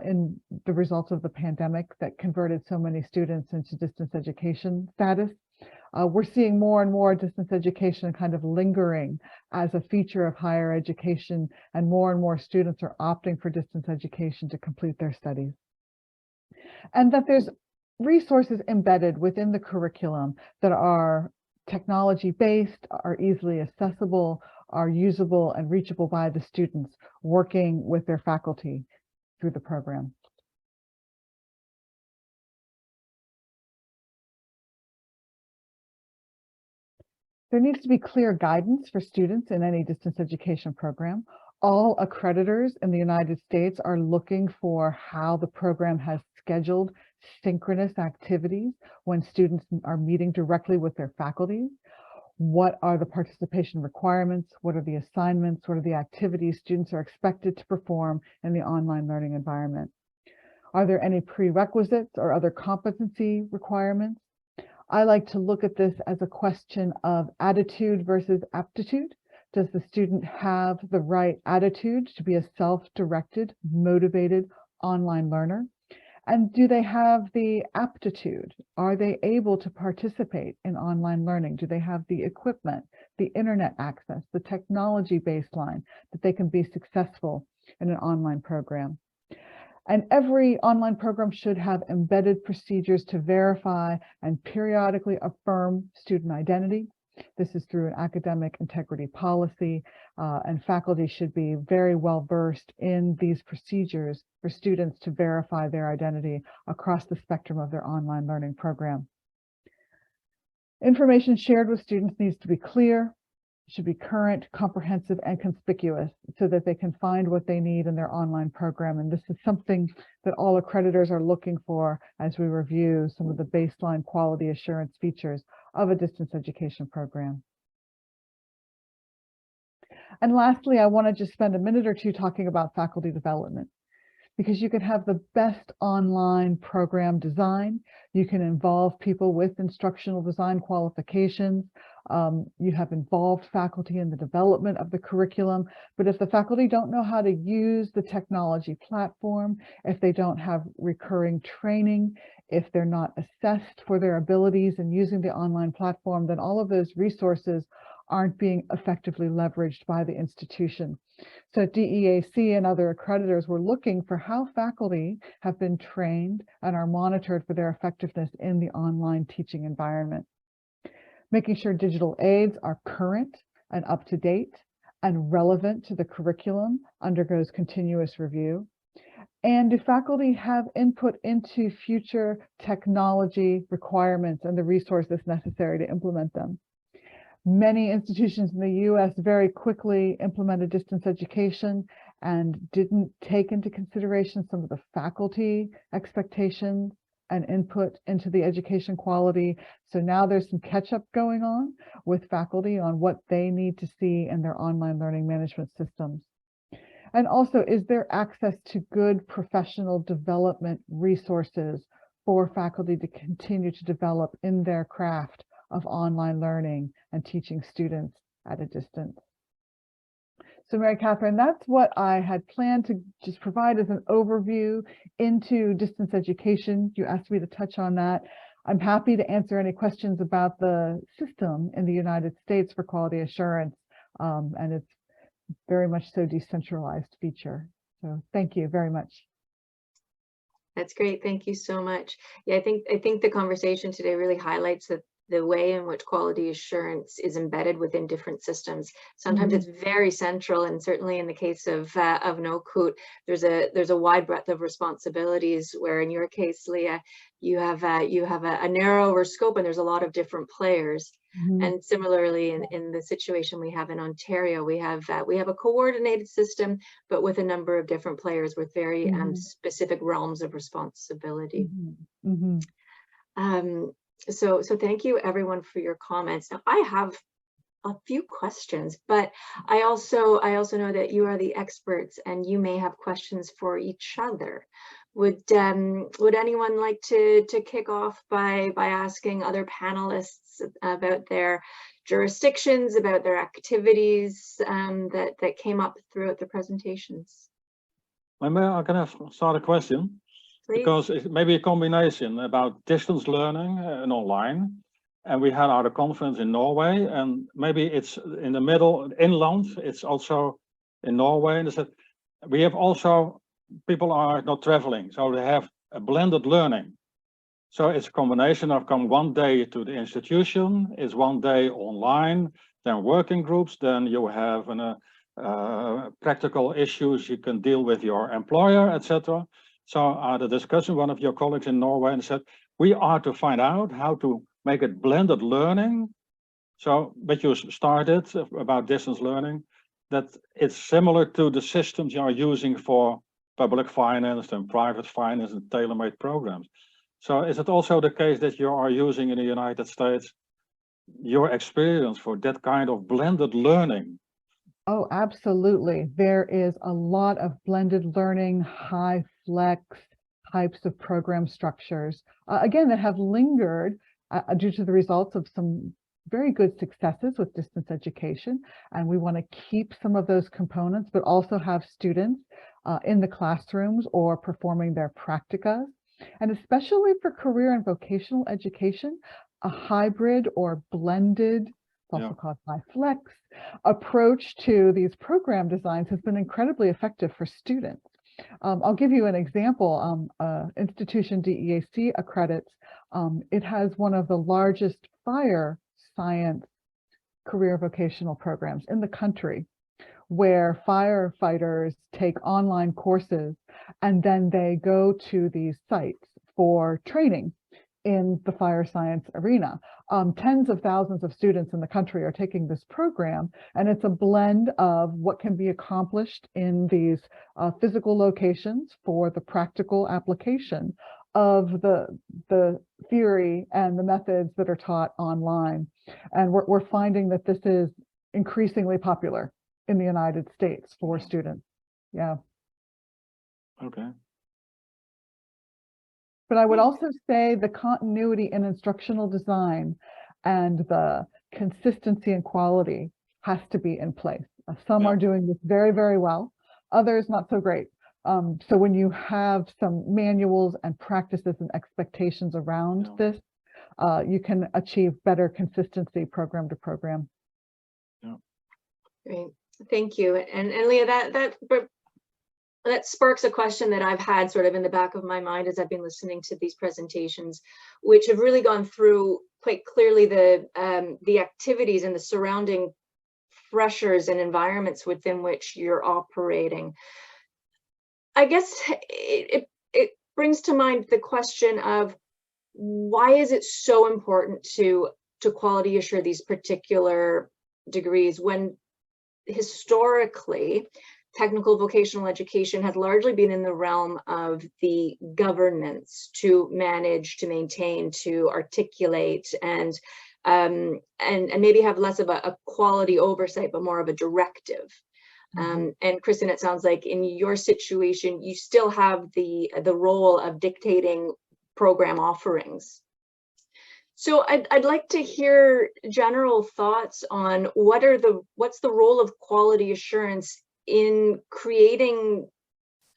Speaker 6: in the results of the pandemic that converted so many students into distance education status. We're seeing more and more distance education kind of lingering as a feature of higher education, and more students are opting for distance education to complete their studies. And that there's resources embedded within the curriculum that are technology-based, are easily accessible, are usable and reachable by the students working with their faculty through the program. There needs to be clear guidance for students in any distance education program. All accreditors in the United States are looking for how the program has scheduled synchronous activities when students are meeting directly with their faculty. What are the participation requirements? What are the assignments? What are the activities students are expected to perform in the online learning environment? Are there any prerequisites or other competency requirements? I like to look at this as a question of attitude versus aptitude. Does the student have the right attitude to be a self-directed, motivated online learner? And do they have the aptitude? Are they able to participate in online learning? Do they have the equipment, the internet access, the technology baseline that they can be successful in an online program? And every online program should have embedded procedures to verify and periodically affirm student identity. This is through an academic integrity policy, and faculty should be very well versed in these procedures for students to verify their identity across the spectrum of their online learning program. Information shared with students needs to be clear, should be current, comprehensive, and conspicuous so that they can find what they need in their online program. And this is something that all accreditors are looking for as we review some of the baseline quality assurance features of a distance education program. And lastly, I want to just spend a minute or two talking about faculty development, because you can have the best online program design. You can involve people with instructional design qualifications. You have involved faculty in the development of the curriculum, but if the faculty don't know how to use the technology platform, if they don't have recurring training, if they're not assessed for their abilities in using the online platform, then all of those resources aren't being effectively leveraged by the institution. So DEAC and other accreditors were looking for how faculty have been trained and are monitored for their effectiveness in the online teaching environment. Making sure digital aids are current and up to date and relevant to the curriculum undergoes continuous review. And do faculty have input into future technology requirements and the resources necessary to implement them? Many institutions in the US very quickly implemented distance education and didn't take into consideration some of the faculty expectations and input into the education quality. So now there's some catch-up going on with faculty on what they need to see in their online learning management systems. And also, is there access to good professional development resources for faculty to continue to develop in their craft of online learning and teaching students at a distance. So Mary Catherine, that's what I had planned to just provide as an overview into distance education. You asked me to touch on that. I'm happy to answer any questions about the system in the United States for quality assurance, and it's very much so decentralized feature. So thank you very much.
Speaker 1: That's great. Thank you so much. Yeah, I think the conversation today really highlights that the way in which quality assurance is embedded within different systems. Sometimes it's very central, and certainly in the case of NOQUT, there's a wide breadth of responsibilities. Where in your case, Leah, you have a narrower scope, and there's a lot of different players. And similarly, in the situation we have in Ontario, we have a coordinated system, but with a number of different players with very specific realms of responsibility. So thank you everyone for your comments. Now I have a few questions, but I also know that you are the experts and you may have questions for each other. Would anyone like to kick off by asking other panelists about their jurisdictions, about their activities that came up throughout the presentations?
Speaker 3: Maybe I can start a question.
Speaker 1: Please.
Speaker 3: Because it's maybe a combination about distance learning and online. And we had our conference in Norway, and maybe it's in the middle, inland, it's also in Norway. And they said, we have also, people are not traveling, so they have a blended learning. So it's a combination of come one day to the institution, it's one day online, then working groups, then you have practical issues you can deal with your employer, etc. So I had a discussion with one of your colleagues in Norway and said, we are to find out how to make it blended learning. So, but you started about distance learning, that it's similar to the systems you are using for public finance and private finance and tailor-made programs. So is it also the case that you are using in the United States your experience for that kind of blended learning?
Speaker 6: Oh, absolutely. There is a lot of blended learning, high flex types of program structures, again, that have lingered due to the results of some very good successes with distance education. And we want to keep some of those components, but also have students in the classrooms or performing their practicas. And especially for career and vocational education, a hybrid or blended, also called high flex, approach to these program designs has been incredibly effective for students. I'll give you an example. Institution DEAC accredits. It has one of the largest fire science career vocational programs in the country, where firefighters take online courses and then they go to these sites for training in the fire science arena. Tens of thousands of students in the country are taking this program, and it's a blend of what can be accomplished in these physical locations for the practical application of the theory and the methods that are taught online. And we're finding that this is increasingly popular in the United States for students. Yeah.
Speaker 3: Okay.
Speaker 6: But I would also say the continuity in instructional design and the consistency and quality has to be in place. Some are doing this very, very well, others not so great. So when you have some manuals and practices and expectations around this, you can achieve better consistency program to program.
Speaker 3: Yeah.
Speaker 1: Great, thank you. And Leah, that sparks a question that I've had sort of in the back of my mind as I've been listening to these presentations, which have really gone through quite clearly the activities and the surrounding pressures and environments within which you're operating. I guess it brings to mind the question of why is it so important to quality assure these particular degrees when historically technical vocational education has largely been in the realm of the governments to manage, to maintain, to articulate, and maybe have less of a quality oversight, but more of a directive. And Kristen, it sounds like in your situation, you still have the role of dictating program offerings. So I'd like to hear general thoughts on what's the role of quality assurance in creating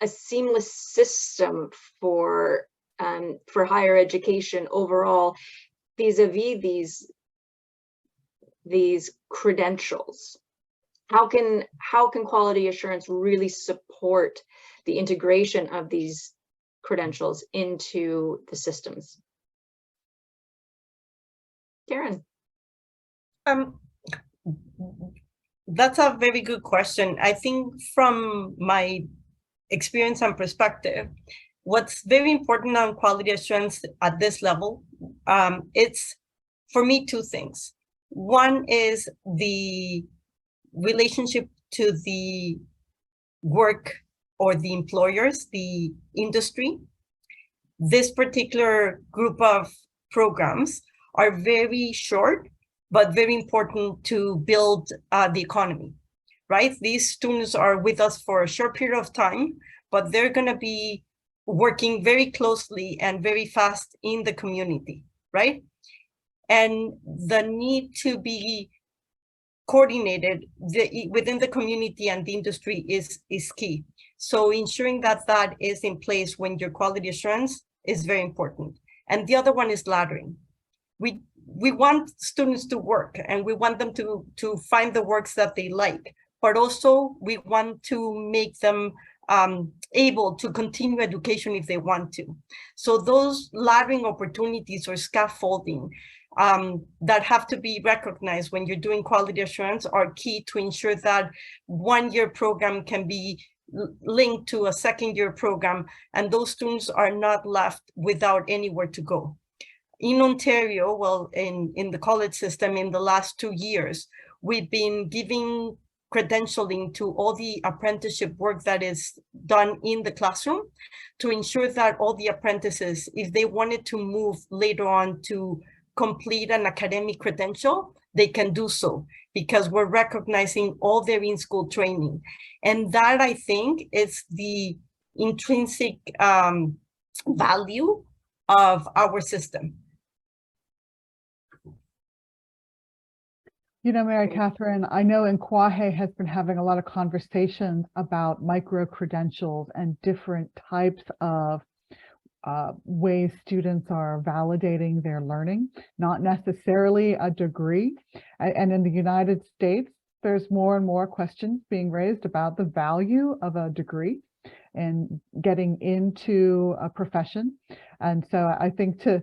Speaker 1: a seamless system for higher education overall, vis-a-vis these credentials. How can quality assurance really support the integration of these credentials into the systems? Karen.
Speaker 5: That's a very good question. I think from my experience and perspective, what's very important on quality assurance at this level, it's for me two things. One is the relationship to the work or the employers, the industry. This particular group of programs are very short, but very important to build the economy, right? These students are with us for a short period of time, but they're going to be working very closely and very fast in the community, right? And the need to be coordinated within the community and the industry is key. So ensuring that that is in place when your quality assurance is very important. And the other one is laddering. We want students to work, and we want them to find the works that they like, but also we want to make them able to continue education if they want to. So those laddering opportunities or scaffolding that have to be recognized when you're doing quality assurance are key to ensure that one-year program can be linked to a second-year program, and those students are not left without anywhere to go. In Ontario, well, in the college system, in the last 2 years, we've been giving credentialing to all the apprenticeship work that is done in the classroom to ensure that all the apprentices, if they wanted to move later on to complete an academic credential, they can do so because we're recognizing all their in-school training. And that, I think, is the intrinsic value of our system.
Speaker 6: You know, Mary Catherine, I know INQAAHE has been having a lot of conversations about micro-credentials and different types of ways students are validating their learning, not necessarily a degree. And in the United States, there's more and more questions being raised about the value of a degree and getting into a profession. And so I think to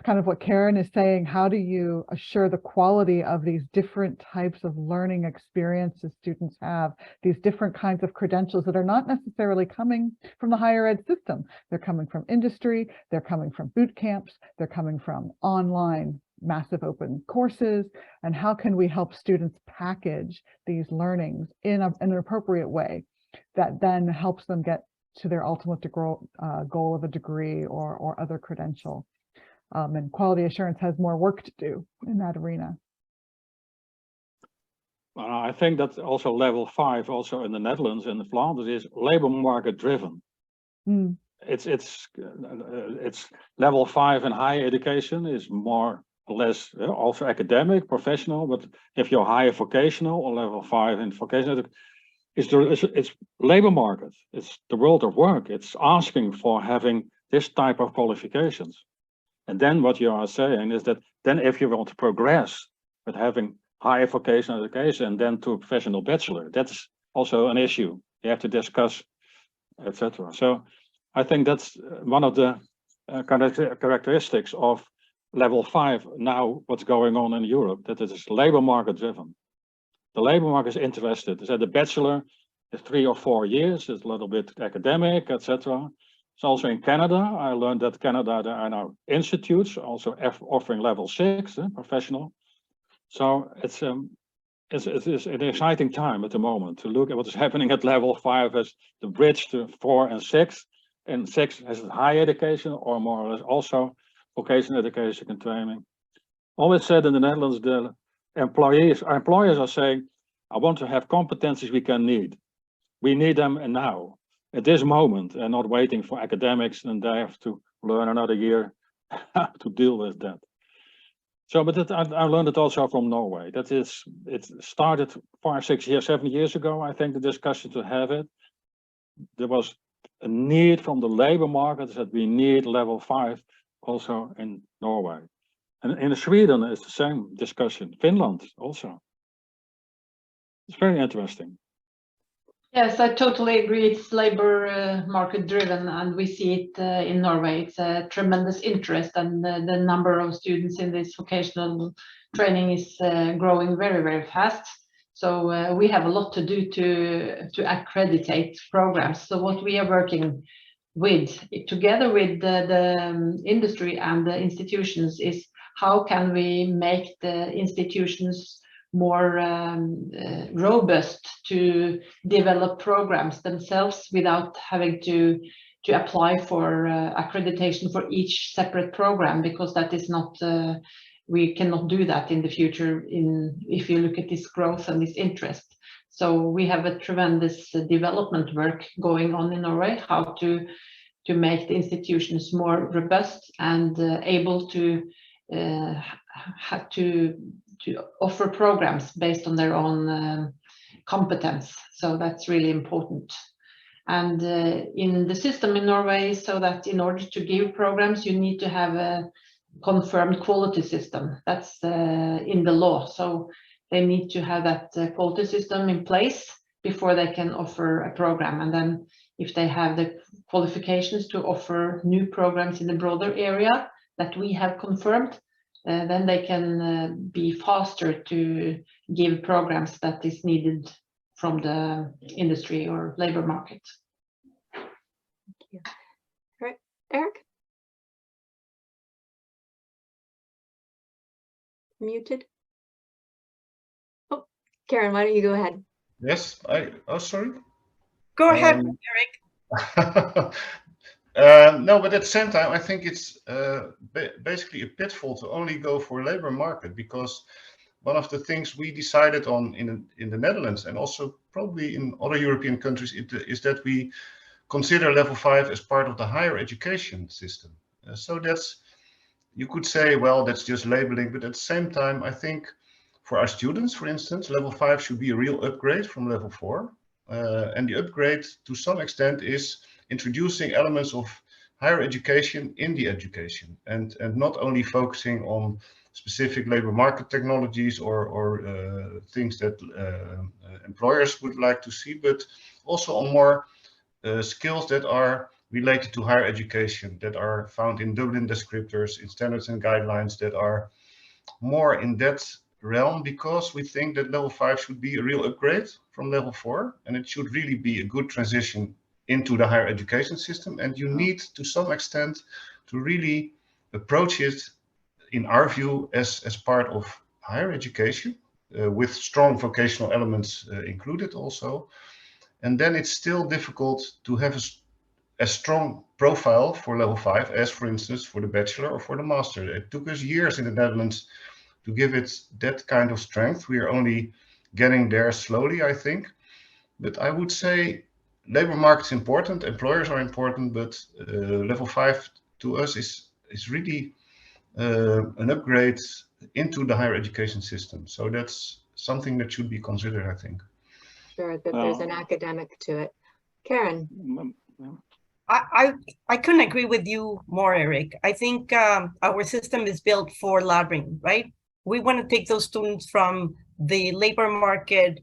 Speaker 6: kind of what Karen is saying, how do you assure the quality of these different types of learning experiences students have, these different kinds of credentials that are not necessarily coming from the higher ed system. They're coming from industry, they're coming from boot camps, they're coming from online massive open courses, and how can we help students package these learnings in an appropriate way that then helps them get to their ultimate goal of a degree or other credential. And quality assurance has more work to do in that arena.
Speaker 3: I think that also level 5, also in the Netherlands and the Flanders, is labor market driven.
Speaker 6: Mm.
Speaker 3: It's level 5 in higher education is more or less also academic, professional, but if you're higher vocational or level 5 in vocational, it's labor market. It's the world of work. It's asking for having this type of qualifications. And then what you are saying is that then if you want to progress with having higher vocational education and then to a professional bachelor, that's also an issue. You have to discuss, etc. So I think that's one of the characteristics of level 5 now, what's going on in Europe, that it is labor market driven. The labor market is interested. So the bachelor is 3 or 4 years, it's a little bit academic, etc. It's also in Canada. I learned that Canada, there are now institutes also offering level 6, professional. So it's an exciting time at the moment to look at what is happening at level 5 as the bridge to 4 and 6. And 6 has higher education or more or less also vocational education and training. Always said in the Netherlands, the employers are saying, I want to have competencies we can need. We need them now, at this moment, and not waiting for academics, and they have to learn another year how to deal with that. So, but I learned it also from Norway. That is, it started 5, 6 years, 7 years ago, I think, the discussion to have it. There was a need from the labor market that we need level 5 also in Norway. And in Sweden, it's the same discussion. Finland also. It's very interesting.
Speaker 4: Yes, I totally agree. It's labor market driven, and we see it in Norway. It's a tremendous interest, and the number of students in this vocational training is growing very, very fast. So we have a lot to do to accreditate programs. So what we are working with, together with the industry and the institutions, is how can we make the institutions more robust to develop programs themselves without having to apply for accreditation for each separate program, because that is not, we cannot do that in the future if you look at this growth and this interest. So we have a tremendous development work going on in Norway, how to make the institutions more robust and able to offer programs based on their own competence. So that's really important. And in the system in Norway, so that in order to give programs, you need to have a confirmed quality system. That's in the law. So they need to have that quality system in place before they can offer a program. And then if they have the qualifications to offer new programs in the broader area that we have confirmed, then they can be faster to give programs that is needed from the industry or labor market.
Speaker 1: Thank you. All right, Eric? Muted. Oh, Karen, why don't you go ahead?
Speaker 2: Yes, oh, sorry.
Speaker 5: Go ahead, Eric.
Speaker 2: No, but at the same time, I think it's basically a pitfall to only go for labor market, because one of the things we decided on in the Netherlands, and also probably in other European countries, is that we consider level 5 as part of the higher education system. So that's, you could say, well, that's just labeling, but at the same time, I think for our students, for instance, level 5 should be a real upgrade from level 4. And the upgrade to some extent is introducing elements of higher education in the education, and not only focusing on specific labor market technologies or things that employers would like to see, but also on more skills that are related to higher education, that are found in Dublin descriptors, in standards and guidelines, that are more in that realm, because we think that level 5 should be a real upgrade from level 4, and it should really be a good transition into the higher education system. And you need, to some extent, to really approach it, in our view, as part of higher education, with strong vocational elements included also. And then it's still difficult to have a strong profile for level 5 as, for instance, for the bachelor or for the master. It took us years in the Netherlands to give it that kind of strength. We are only getting there slowly, I think. But I would say labor market is important, employers are important, but level 5 to us is really an upgrade into the higher education system. So that's something that should be considered, I think.
Speaker 1: Sure, that there's an academic to it. Karen?
Speaker 5: I couldn't agree with you more, Eric. I think our system is built for laddering, right? We want to take those students from the labor market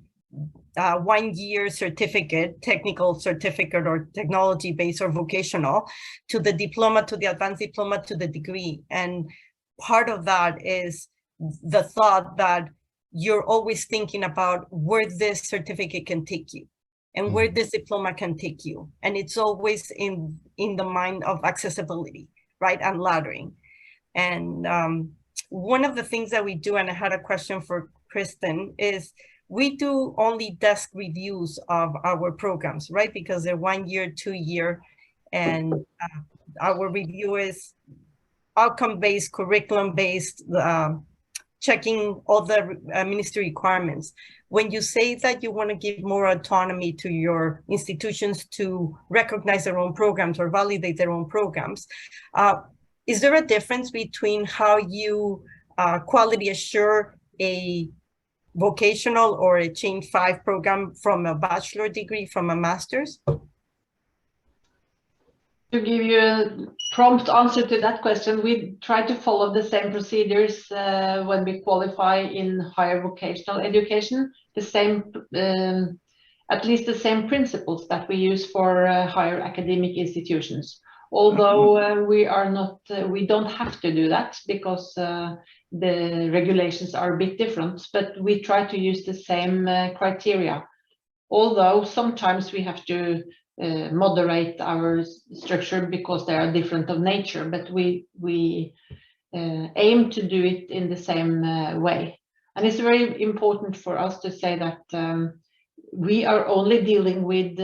Speaker 5: 1 year certificate, technical certificate or technology-based or vocational, to the diploma, to the advanced diploma, to the degree. And part of that is the thought that you're always thinking about where this certificate can take you and where this diploma can take you. And it's always in the mind of accessibility, right, and laddering. And one of the things that we do, and I had a question for Kristen, is we do only desk reviews of our programs, right? Because they're 1 year, 2 year, and our review is outcome-based, curriculum-based, checking all the ministry requirements. When you say that you want to give more autonomy to your institutions to recognize their own programs or validate their own programs, is there a difference between how you quality assure a vocational or a Chain 5 program from a bachelor degree from a master's?
Speaker 4: To give you a prompt answer to that question, we try to follow the same procedures when we qualify in higher vocational education, the same, at least the same principles that we use for higher academic institutions. Although we don't have to do that because the regulations are a bit different, but we try to use the same criteria. Although sometimes we have to moderate our structure because they are different of nature, but we aim to do it in the same way. And it's very important for us to say that we are only dealing with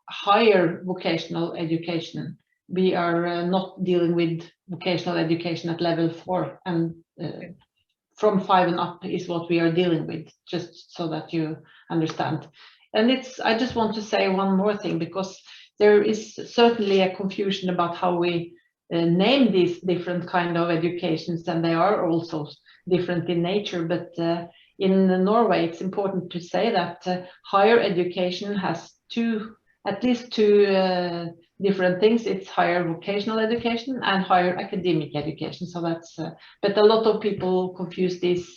Speaker 4: higher vocational education. We are not dealing with vocational education at level 4, and from 5 and up is what we are dealing with, just so that you understand. And I just want to say one more thing, because there is certainly a confusion about how we name these different kind of educations, and they are also different in nature. But in Norway, it's important to say that higher education has at least two different things. It's higher vocational education and higher academic education. So that's, but a lot of people confuse these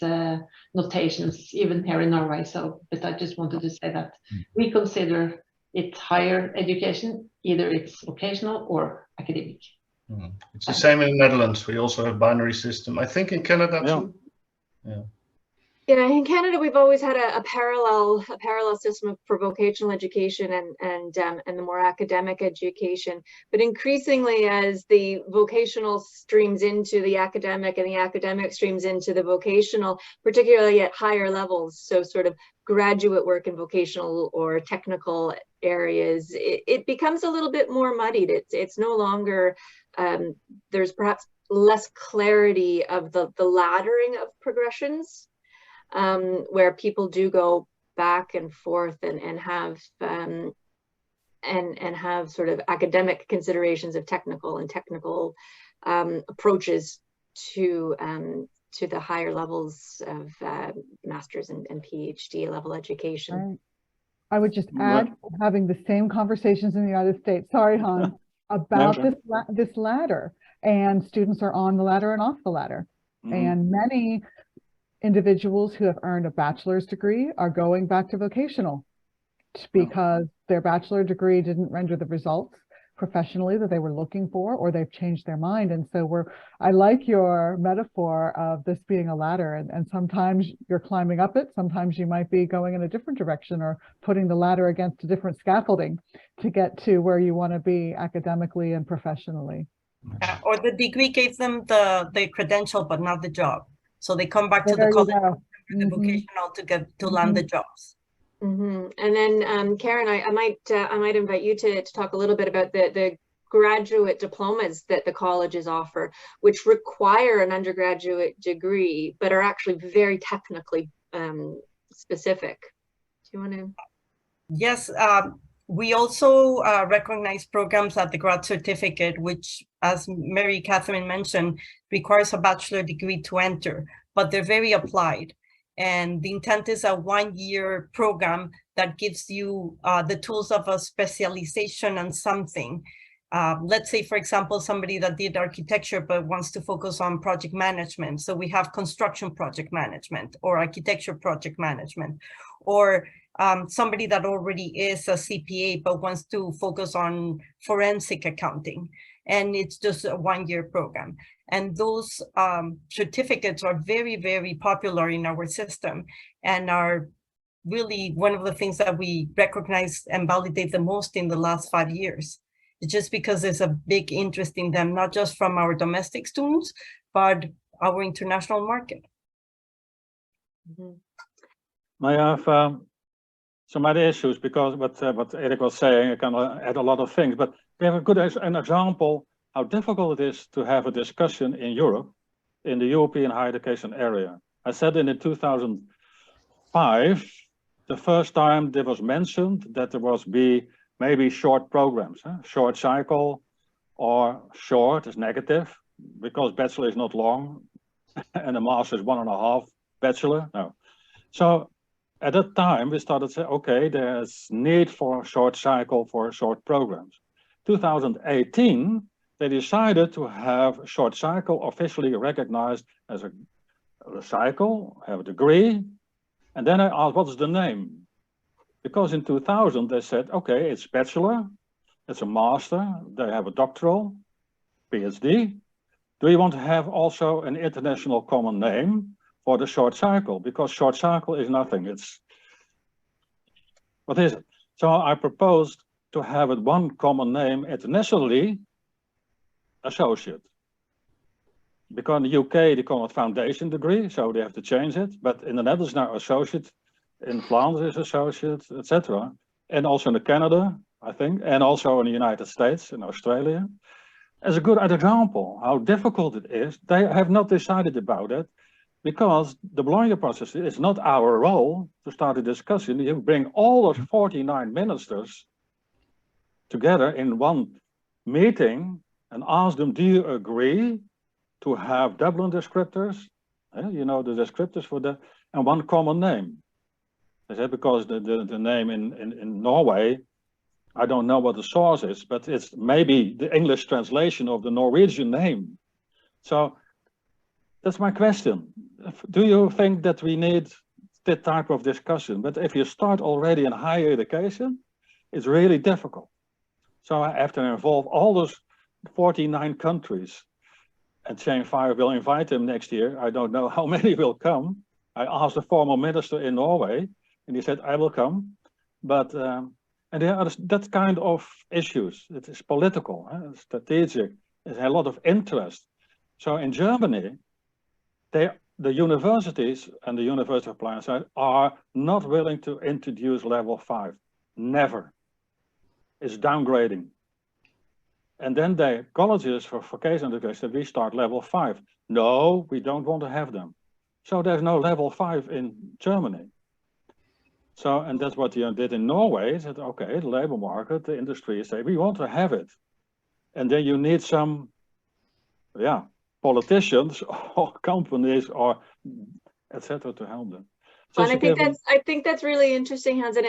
Speaker 4: notations even here in Norway. So, but I just wanted to say that we consider it higher education, either it's vocational or academic.
Speaker 2: It's the same in the Netherlands. We also have binary system. I think in Canada too. Yeah.
Speaker 1: Yeah, in Canada, we've always had a parallel system for vocational education and the more academic education. But increasingly, as the vocational streams into the academic and the academic streams into the vocational, particularly at higher levels, so sort of graduate work in vocational or technical areas, it becomes a little bit more muddied. It's no longer, there's perhaps less clarity of the laddering of progressions. Where people do go back and forth and have sort of academic considerations of technical approaches to the higher levels of master's and PhD level education.
Speaker 6: Right. I would just add, having the same conversations in the United States, sorry, Han, about this ladder, and students are on the ladder and off the ladder. And many individuals who have earned a bachelor's degree are going back to vocational because their bachelor degree didn't render the results professionally that they were looking for, or they've changed their mind. And so I like your metaphor of this being a ladder, and sometimes you're climbing up it, sometimes you might be going in a different direction or putting the ladder against a different scaffolding to get to where you want to be academically and professionally.
Speaker 5: Or the degree gave them the credential, but not the job. So they come back to the college, the vocational to land the jobs.
Speaker 1: And then Karen, I might invite you to talk a little bit about the graduate diplomas that the colleges offer, which require an undergraduate degree, but are actually very technically specific. Do you want to?
Speaker 5: Yes, we also recognize programs at the grad certificate, which, as Mary Catherine mentioned, requires a bachelor degree to enter, but they're very applied. And the intent is a 1-year program that gives you the tools of a specialization on something. Let's say, for example, somebody that did architecture but wants to focus on project management. So we have construction project management or architecture project management, or somebody that already is a CPA but wants to focus on forensic accounting. And it's just a 1-year program. And those certificates are very, very popular in our system and are really one of the things that we recognize and validate the most in the last 5 years. It's just because there's a big interest in them, not just from our domestic students, but our international market.
Speaker 3: I have some other issues, because what Erik was saying, I can add a lot of things, but we have an example how difficult it is to have a discussion in Europe, in the European higher education area. I said in 2005, the first time there was mentioned that there was maybe short programs, short cycle, or short is negative, because bachelor is not long, and a master is 1.5 bachelor. No. So at that time, we started to say, okay, there's need for short cycle for short programs. 2018, they decided to have short cycle officially recognized as a cycle, have a degree. And then I asked, what is the name? Because in 2000, they said, okay, it's bachelor, it's a master, they have a doctoral, PhD. Do you want to have also an international common name for the short cycle? Because short cycle is nothing, what is it? So I proposed to have it one common name internationally, associate. Because in the UK, they call it foundation degree, so they have to change it. But in the Netherlands now, associate. In Flanders is associate, etc. And also in Canada, I think, and also in the United States and Australia. As a good example, how difficult it is, they have not decided about it because the Bologna process is not our role to start a discussion. You bring all those 49 ministers together in one meeting and ask them, do you agree to have Dublin descriptors, you know, the descriptors for the, and one common name. They said because the name in Norway, I don't know what the source is, but it's maybe the English translation of the Norwegian name. So that's my question. Do you think that we need that type of discussion? But if you start already in higher education, it's really difficult. So I have to involve all those 49 countries. And Chain 5 will invite them next year. I don't know how many will come. I asked the former minister in Norway, and he said, I will come. But, and there are that kind of issues. It is political, strategic. There's a lot of interest. So in Germany, the universities and the University of Applied Science are not willing to introduce level 5. Never. It's downgrading. And then the colleges for vocational education, we start level 5. No, we don't want to have them. So there's no level 5 in Germany. So, and that's what you did in Norway, said, okay, the labor market, the industry say, we want to have it. And then you need some, yeah, politicians or companies or etc. to help them. So
Speaker 1: and I think that's really interesting, Hans, and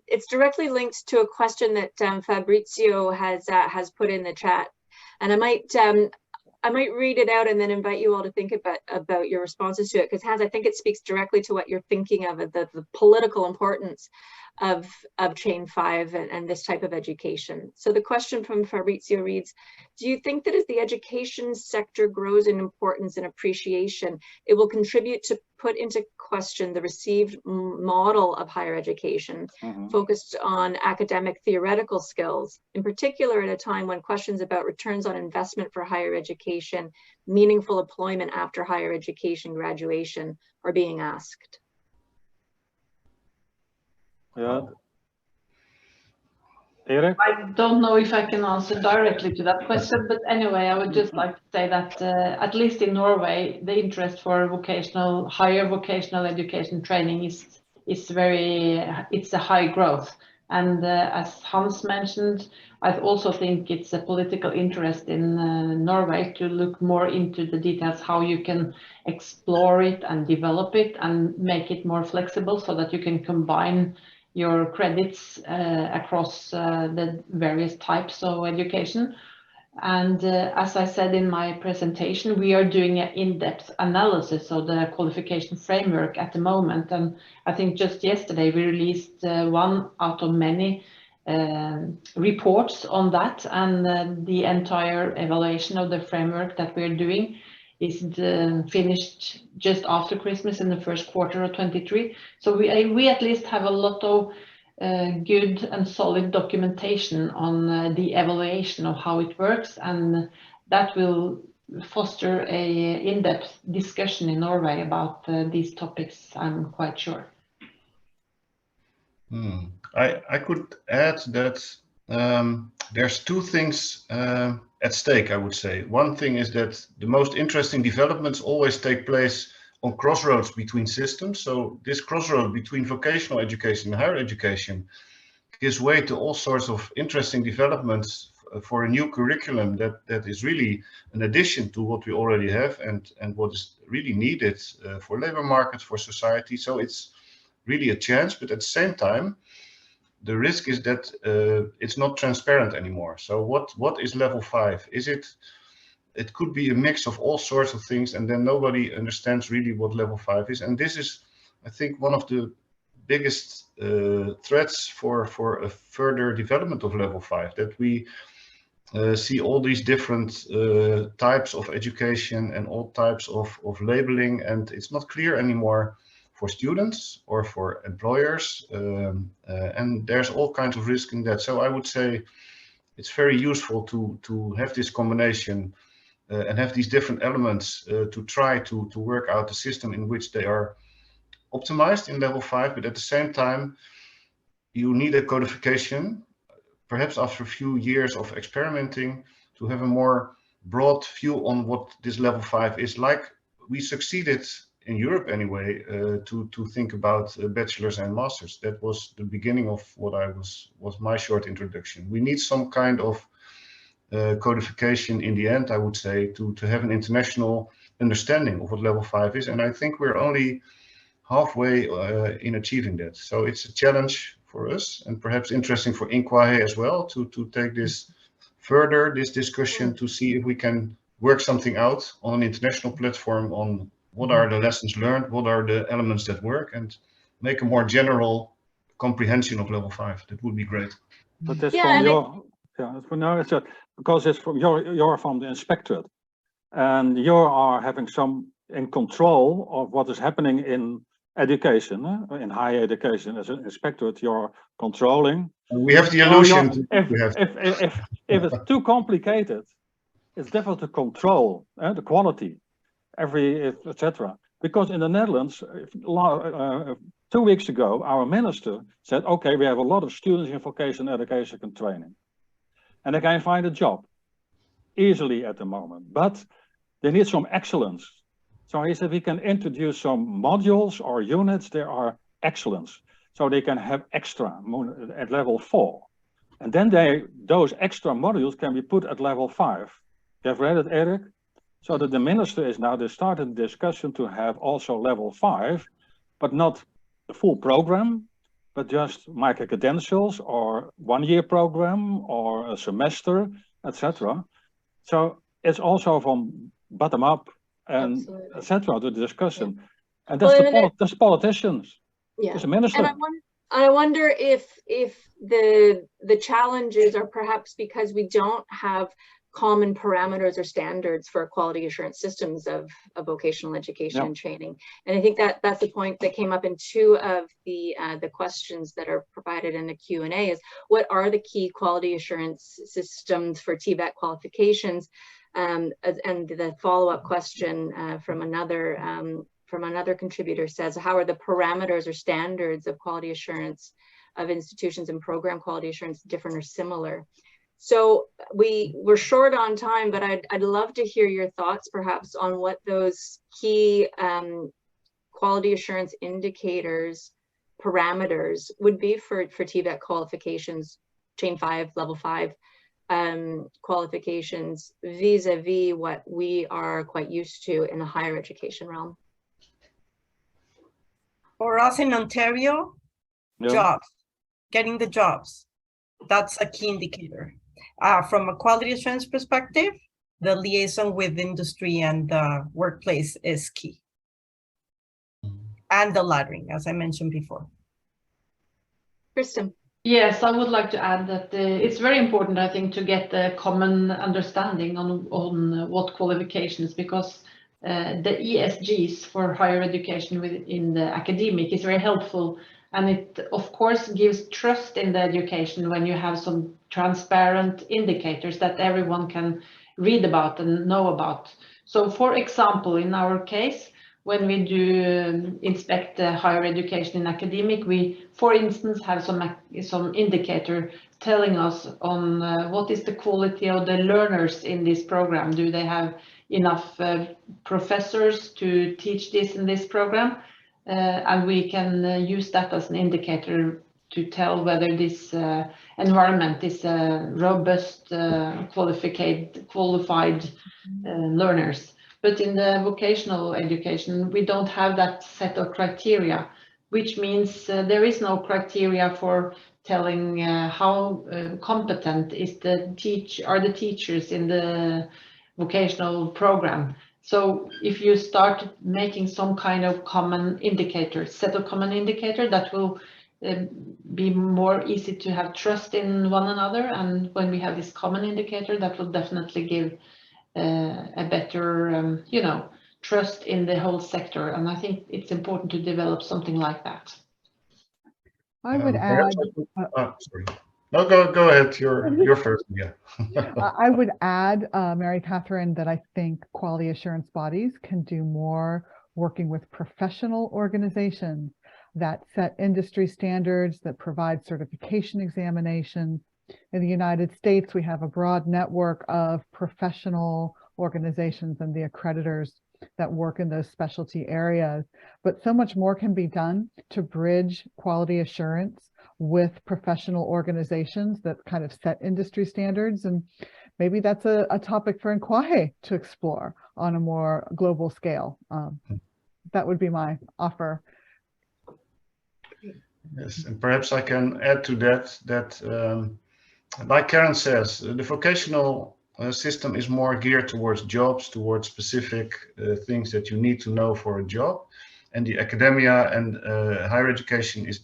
Speaker 1: it's directly linked to a question that Fabrizio has put in the chat, and I might read it out and then invite you all to think about your responses to it, because Hans, I think it speaks directly to what you're thinking of the political importance of Chain 5 and this type of education. So the question from Fabrizio reads, do you think that as the education sector grows in importance and appreciation, it will contribute to put into question the received model of higher education, focused on academic theoretical skills, in particular at a time when questions about returns on investment for higher education, meaningful employment after higher education graduation are being asked?
Speaker 3: Yeah. Erik?
Speaker 4: I don't know if I can answer directly to that question, but anyway, I would just like to say that at least in Norway, the interest for higher vocational education training is it's a high growth. And as Hans mentioned, I also think it's a political interest in Norway to look more into the details, how you can explore it and develop it and make it more flexible so that you can combine your credits across the various types of education. And as I said in my presentation, we are doing an in-depth analysis of the qualification framework at the moment. And I think just yesterday we released one out of many reports on that. And the entire evaluation of the framework that we're doing is finished just after Christmas in the first quarter of 23. So we at least have a lot of good and solid documentation on the evaluation of how it works, and that will foster a in-depth discussion in Norway about these topics, I'm quite sure.
Speaker 2: I could add that there's two things at stake, I would say. One thing is that the most interesting developments always take place on crossroads between systems. So this crossroad between vocational education and higher education gives way to all sorts of interesting developments for a new curriculum that is really an addition to what we already have and what is really needed for labor markets, for society. So it's really a chance, but at the same time, the risk is that it's not transparent anymore. So what is level 5? It could be a mix of all sorts of things, and then nobody understands really what level 5 is. And this is, I think, one of the biggest threats for a further development of level 5, that we see all these different types of education and all types of labeling, and it's not clear anymore for students or for employers, and there's all kinds of risk in that. So I would say it's very useful to have this combination and have these different elements to try to work out a system in which they are optimized in level 5, but at the same time you need a codification, perhaps after a few years of experimenting, to have a more broad view on what this level 5 is. Like we succeeded in Europe anyway to think about bachelors and masters. That was the beginning of what was my short introduction. We need some kind of codification in the end, I would say, to have an international understanding of what level 5 is, and I think we're only halfway in achieving that. So it's a challenge for us, and perhaps interesting for INQAAHE as well to take this further, this discussion, to see if we can work something out on an international platform on what are the lessons learned, what are the elements that work, and make a more general comprehension of level 5. That would be great.
Speaker 3: But that's from your, for now it's because it's from you're from the inspectorate, and you are having some in control of what is happening in education, in higher education. As an inspectorate, you're controlling.
Speaker 2: We have the illusion.
Speaker 3: If it's too complicated, it's difficult to control the quality, etc. Because in the Netherlands, 2 weeks ago, our minister said, okay, we have a lot of students in vocational education and training, and they can find a job easily at the moment, but they need some excellence. So he said we can introduce some modules or units that are excellence, so they can have extra at level 4, and then those extra modules can be put at level 5. You have read it, Eric? So that the minister is now, they started the discussion to have also level 5, but not the full program, but just micro-credentials or 1-year program or a semester, etc. So it's also from bottom up and etc. the discussion, and that's politicians.
Speaker 1: Yeah,
Speaker 3: it's a minister.
Speaker 1: And I wonder if the challenges are perhaps because we don't have common parameters or standards for quality assurance systems of vocational education and training. And I think that's the point that came up in 2 of the questions that are provided in the Q&A is, what are the key quality assurance systems for TVET qualifications? And the follow-up question from another contributor says, how are the parameters or standards of quality assurance of institutions and program quality assurance different or similar? So we're short on time, but I'd love to hear your thoughts perhaps on what those key quality assurance indicators, parameters would be for TVET qualifications, chain 5, level 5 qualifications, vis-a-vis what we are quite used to in the higher education realm.
Speaker 5: For us in Ontario, jobs, getting the jobs, that's a key indicator. From a quality assurance perspective, the liaison with industry and the workplace is key. And the laddering, as I mentioned before.
Speaker 1: Kristen.
Speaker 4: Yes, I would like to add that it's very important, I think, to get a common understanding on what qualifications, because the ESGs for higher education within the academic is very helpful. And it, of course, gives trust in the education when you have some transparent indicators that everyone can read about and know about. So, for example, in our case, when we do inspect the higher education in academic, we, for instance, have some indicator telling us on what is the quality of the learners in this program. Do they have enough professors to teach this in this program, and we can use that as an indicator to tell whether this environment is robust, qualified learners. But in the vocational education, we don't have that set of criteria, which means there is no criteria for telling how competent are the teachers in the vocational program. So if you start making some kind of common indicator, set of common indicator, that will be more easy to have trust in one another. And when we have this common indicator, that will definitely give a better, trust in the whole sector. And I think it's important to develop something like that.
Speaker 6: I would add.
Speaker 2: Sorry. No, go ahead. You're first. Yeah.
Speaker 6: I would add, Mary Catherine, that I think quality assurance bodies can do more working with professional organizations that set industry standards, that provide certification examinations. In the United States, we have a broad network of professional organizations and the accreditors that work in those specialty areas. But so much more can be done to bridge quality assurance with professional organizations that kind of set industry standards. And maybe that's a topic for INQAAHE to explore on a more global scale. That would be my offer.
Speaker 2: Yes, and perhaps I can add to that like Karen says, the vocational system is more geared towards jobs, towards specific things that you need to know for a job. And the academia and higher education is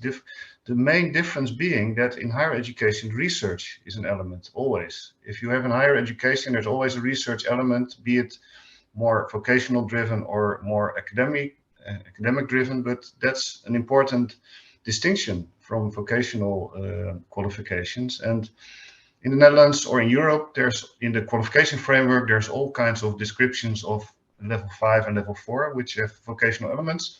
Speaker 2: the main difference being that in higher education, research is an element always. If you have in higher education, there's always a research element, be it more vocational driven or more academic driven, but that's an important distinction from vocational qualifications. And in the Netherlands or in Europe, there's in the qualification framework, there's all kinds of descriptions of level 5 and level 4, which have vocational elements.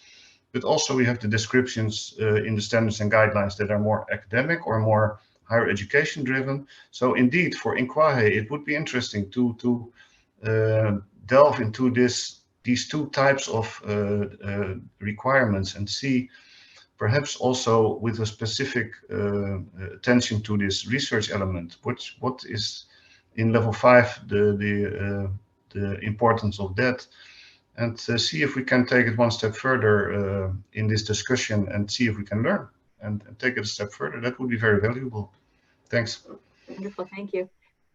Speaker 2: But also we have the descriptions in the standards and guidelines that are more academic or more higher education driven. So indeed, for INQAAHE, it would be interesting to delve into these two types of requirements and see, perhaps also with a specific attention to this research element, what is in level 5 the importance of that, and see if we can take it one step further in this discussion and see if we can learn and take it a step further. That would be very valuable. Thanks.
Speaker 1: Wonderful, thank you.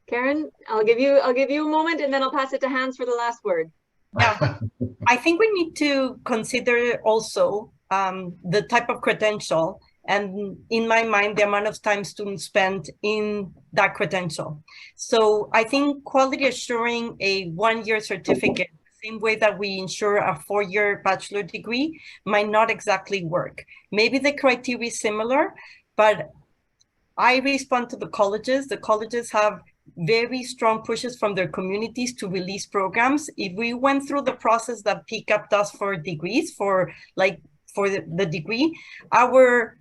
Speaker 1: Karen, I'll give you a moment and then I'll pass it to Hans for the last word.
Speaker 5: Yeah, I think we need to consider also the type of credential, and in my mind, the amount of time students spend in that credential. So I think quality assuring a 1-year certificate, the same way that we ensure a 4-year bachelor degree, might not exactly work. Maybe the criteria is similar, but I respond to the colleges. The colleges have very strong pushes from their communities to release programs. If we went through the process that PCAP does for degrees, for the degree, our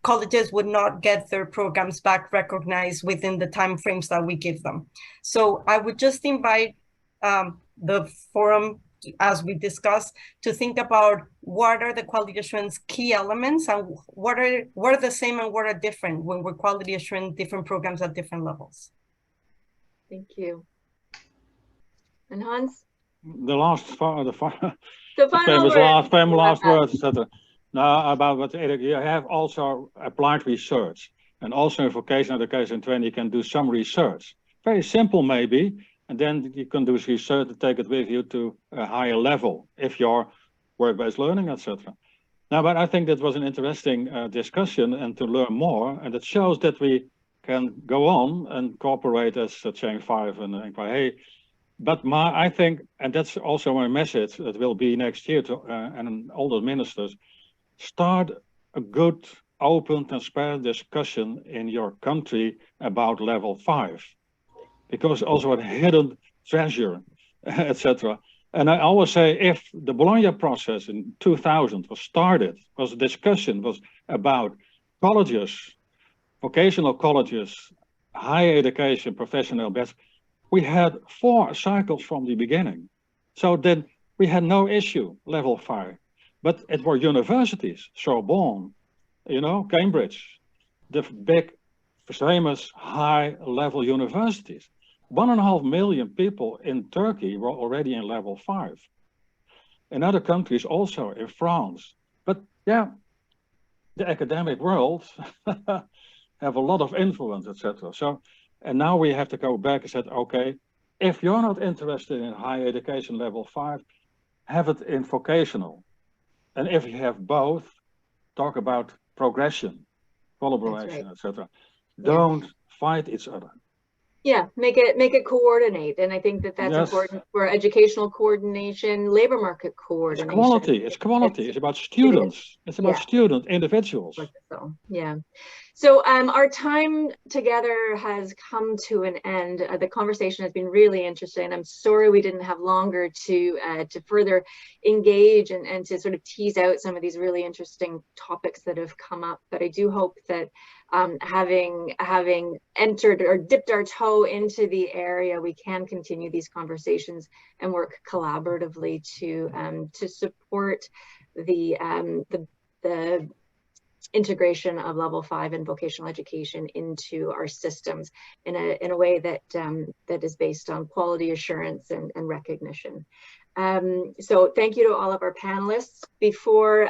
Speaker 5: colleges would not get their programs back recognized within the timeframes that we give them. So I would just invite the forum, as we discussed, to think about what are the quality assurance key elements and what are the same and what are different when we're quality assuring different programs at different levels.
Speaker 1: Thank you. And Hans?
Speaker 3: The
Speaker 1: famous
Speaker 3: last words, etc. Now about what you have also applied research, and also in vocational education and training you can do some research. Very simple maybe, and then you can do research to take it with you to a higher level if you're work-based learning, etc. Now, but I think that was an interesting discussion and to learn more, and it shows that we can go on and cooperate as Chain 5 and INQAAHE. But I think, and that's also my message that will be next year to and all the ministers, start a good, open, transparent discussion in your country about level 5, because also a hidden treasure, etc. And I always say, if the Bologna process in 2000 was started, was a discussion was about colleges, vocational colleges, higher education, professional, we had 4 cycles from the beginning. So then we had no issue, level 5. But it were universities, Sorbonne, you know, Cambridge, the big, famous high-level universities. 1.5 million people in Turkey were already in level 5. In other countries also, in France. But yeah, the academic world have a lot of influence, etc. So, and now we have to go back and said, okay, if you're not interested in higher education level 5, have it in vocational. And if you have both, talk about progression, collaboration,
Speaker 1: right.
Speaker 3: etc. Don't fight each other.
Speaker 1: Yeah, make it coordinate, and I think that that's important for educational coordination, labor market coordination.
Speaker 3: It's quality. It's about students. It's about student individuals.
Speaker 1: So, yeah. So our time together has come to an end. The conversation has been really interesting. I'm sorry we didn't have longer to further engage and to sort of tease out some of these really interesting topics that have come up. But I do hope that having entered or dipped our toe into the area, we can continue these conversations and work collaboratively to support the integration of level 5 and vocational education into our systems in a way that that is based on quality assurance and recognition. So thank you to all of our panelists. Before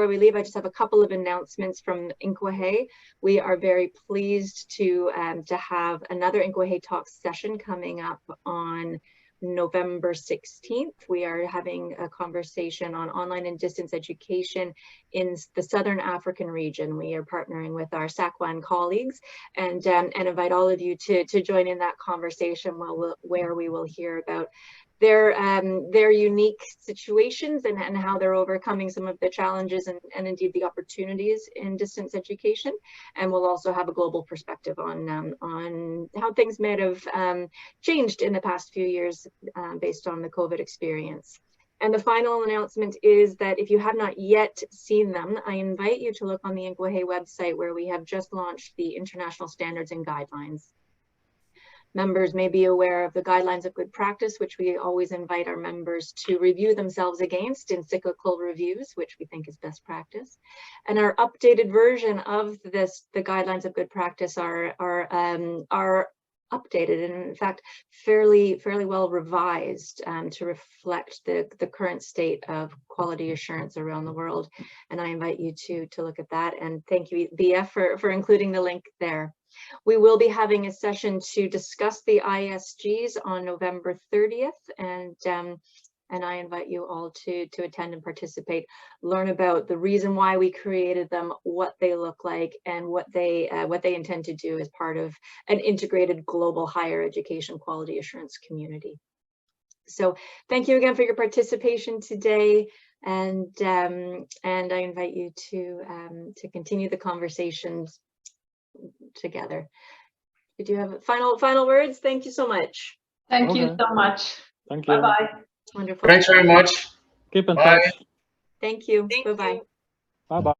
Speaker 1: we leave, I just have a couple of announcements from INQAAHE. We are very pleased to have another INQAAHE Talks session coming up on November 16th. We are having a conversation on online and distance education in the Southern African region. We are partnering with our SACWAN colleagues and invite all of you to join in that conversation where we will hear about their unique situations and how they're overcoming some of the challenges and indeed the opportunities in distance education. And we'll also have a global perspective on how things might have changed in the past few years based on the COVID experience. And the final announcement is that if you have not yet seen them, I invite you to look on the INQAAHE website where we have just launched the International Standards and Guidelines. Members may be aware of the guidelines of good practice, which we always invite our members to review themselves against in cyclical reviews, which we think is best practice. And our updated version of the guidelines of good practice are updated and in fact fairly well revised to reflect the current state of quality assurance around the world. And I invite you to look at that, and thank you BF for including the link there. We will be having a session to discuss the ISGs on November 30th, and I invite you all to attend and participate, learn about the reason why we created them, what they look like, and what they intend to do as part of an integrated global higher education quality assurance community. So thank you again for your participation today, and I invite you to continue the conversations together. Did you have final words? Thank you so much.
Speaker 4: Thank you so much.
Speaker 3: Thank you.
Speaker 4: Bye-bye.
Speaker 1: Wonderful.
Speaker 2: Thanks very much.
Speaker 3: Keep in
Speaker 2: Bye.
Speaker 3: touch.
Speaker 1: Thank you. Bye-bye.
Speaker 3: Bye-bye.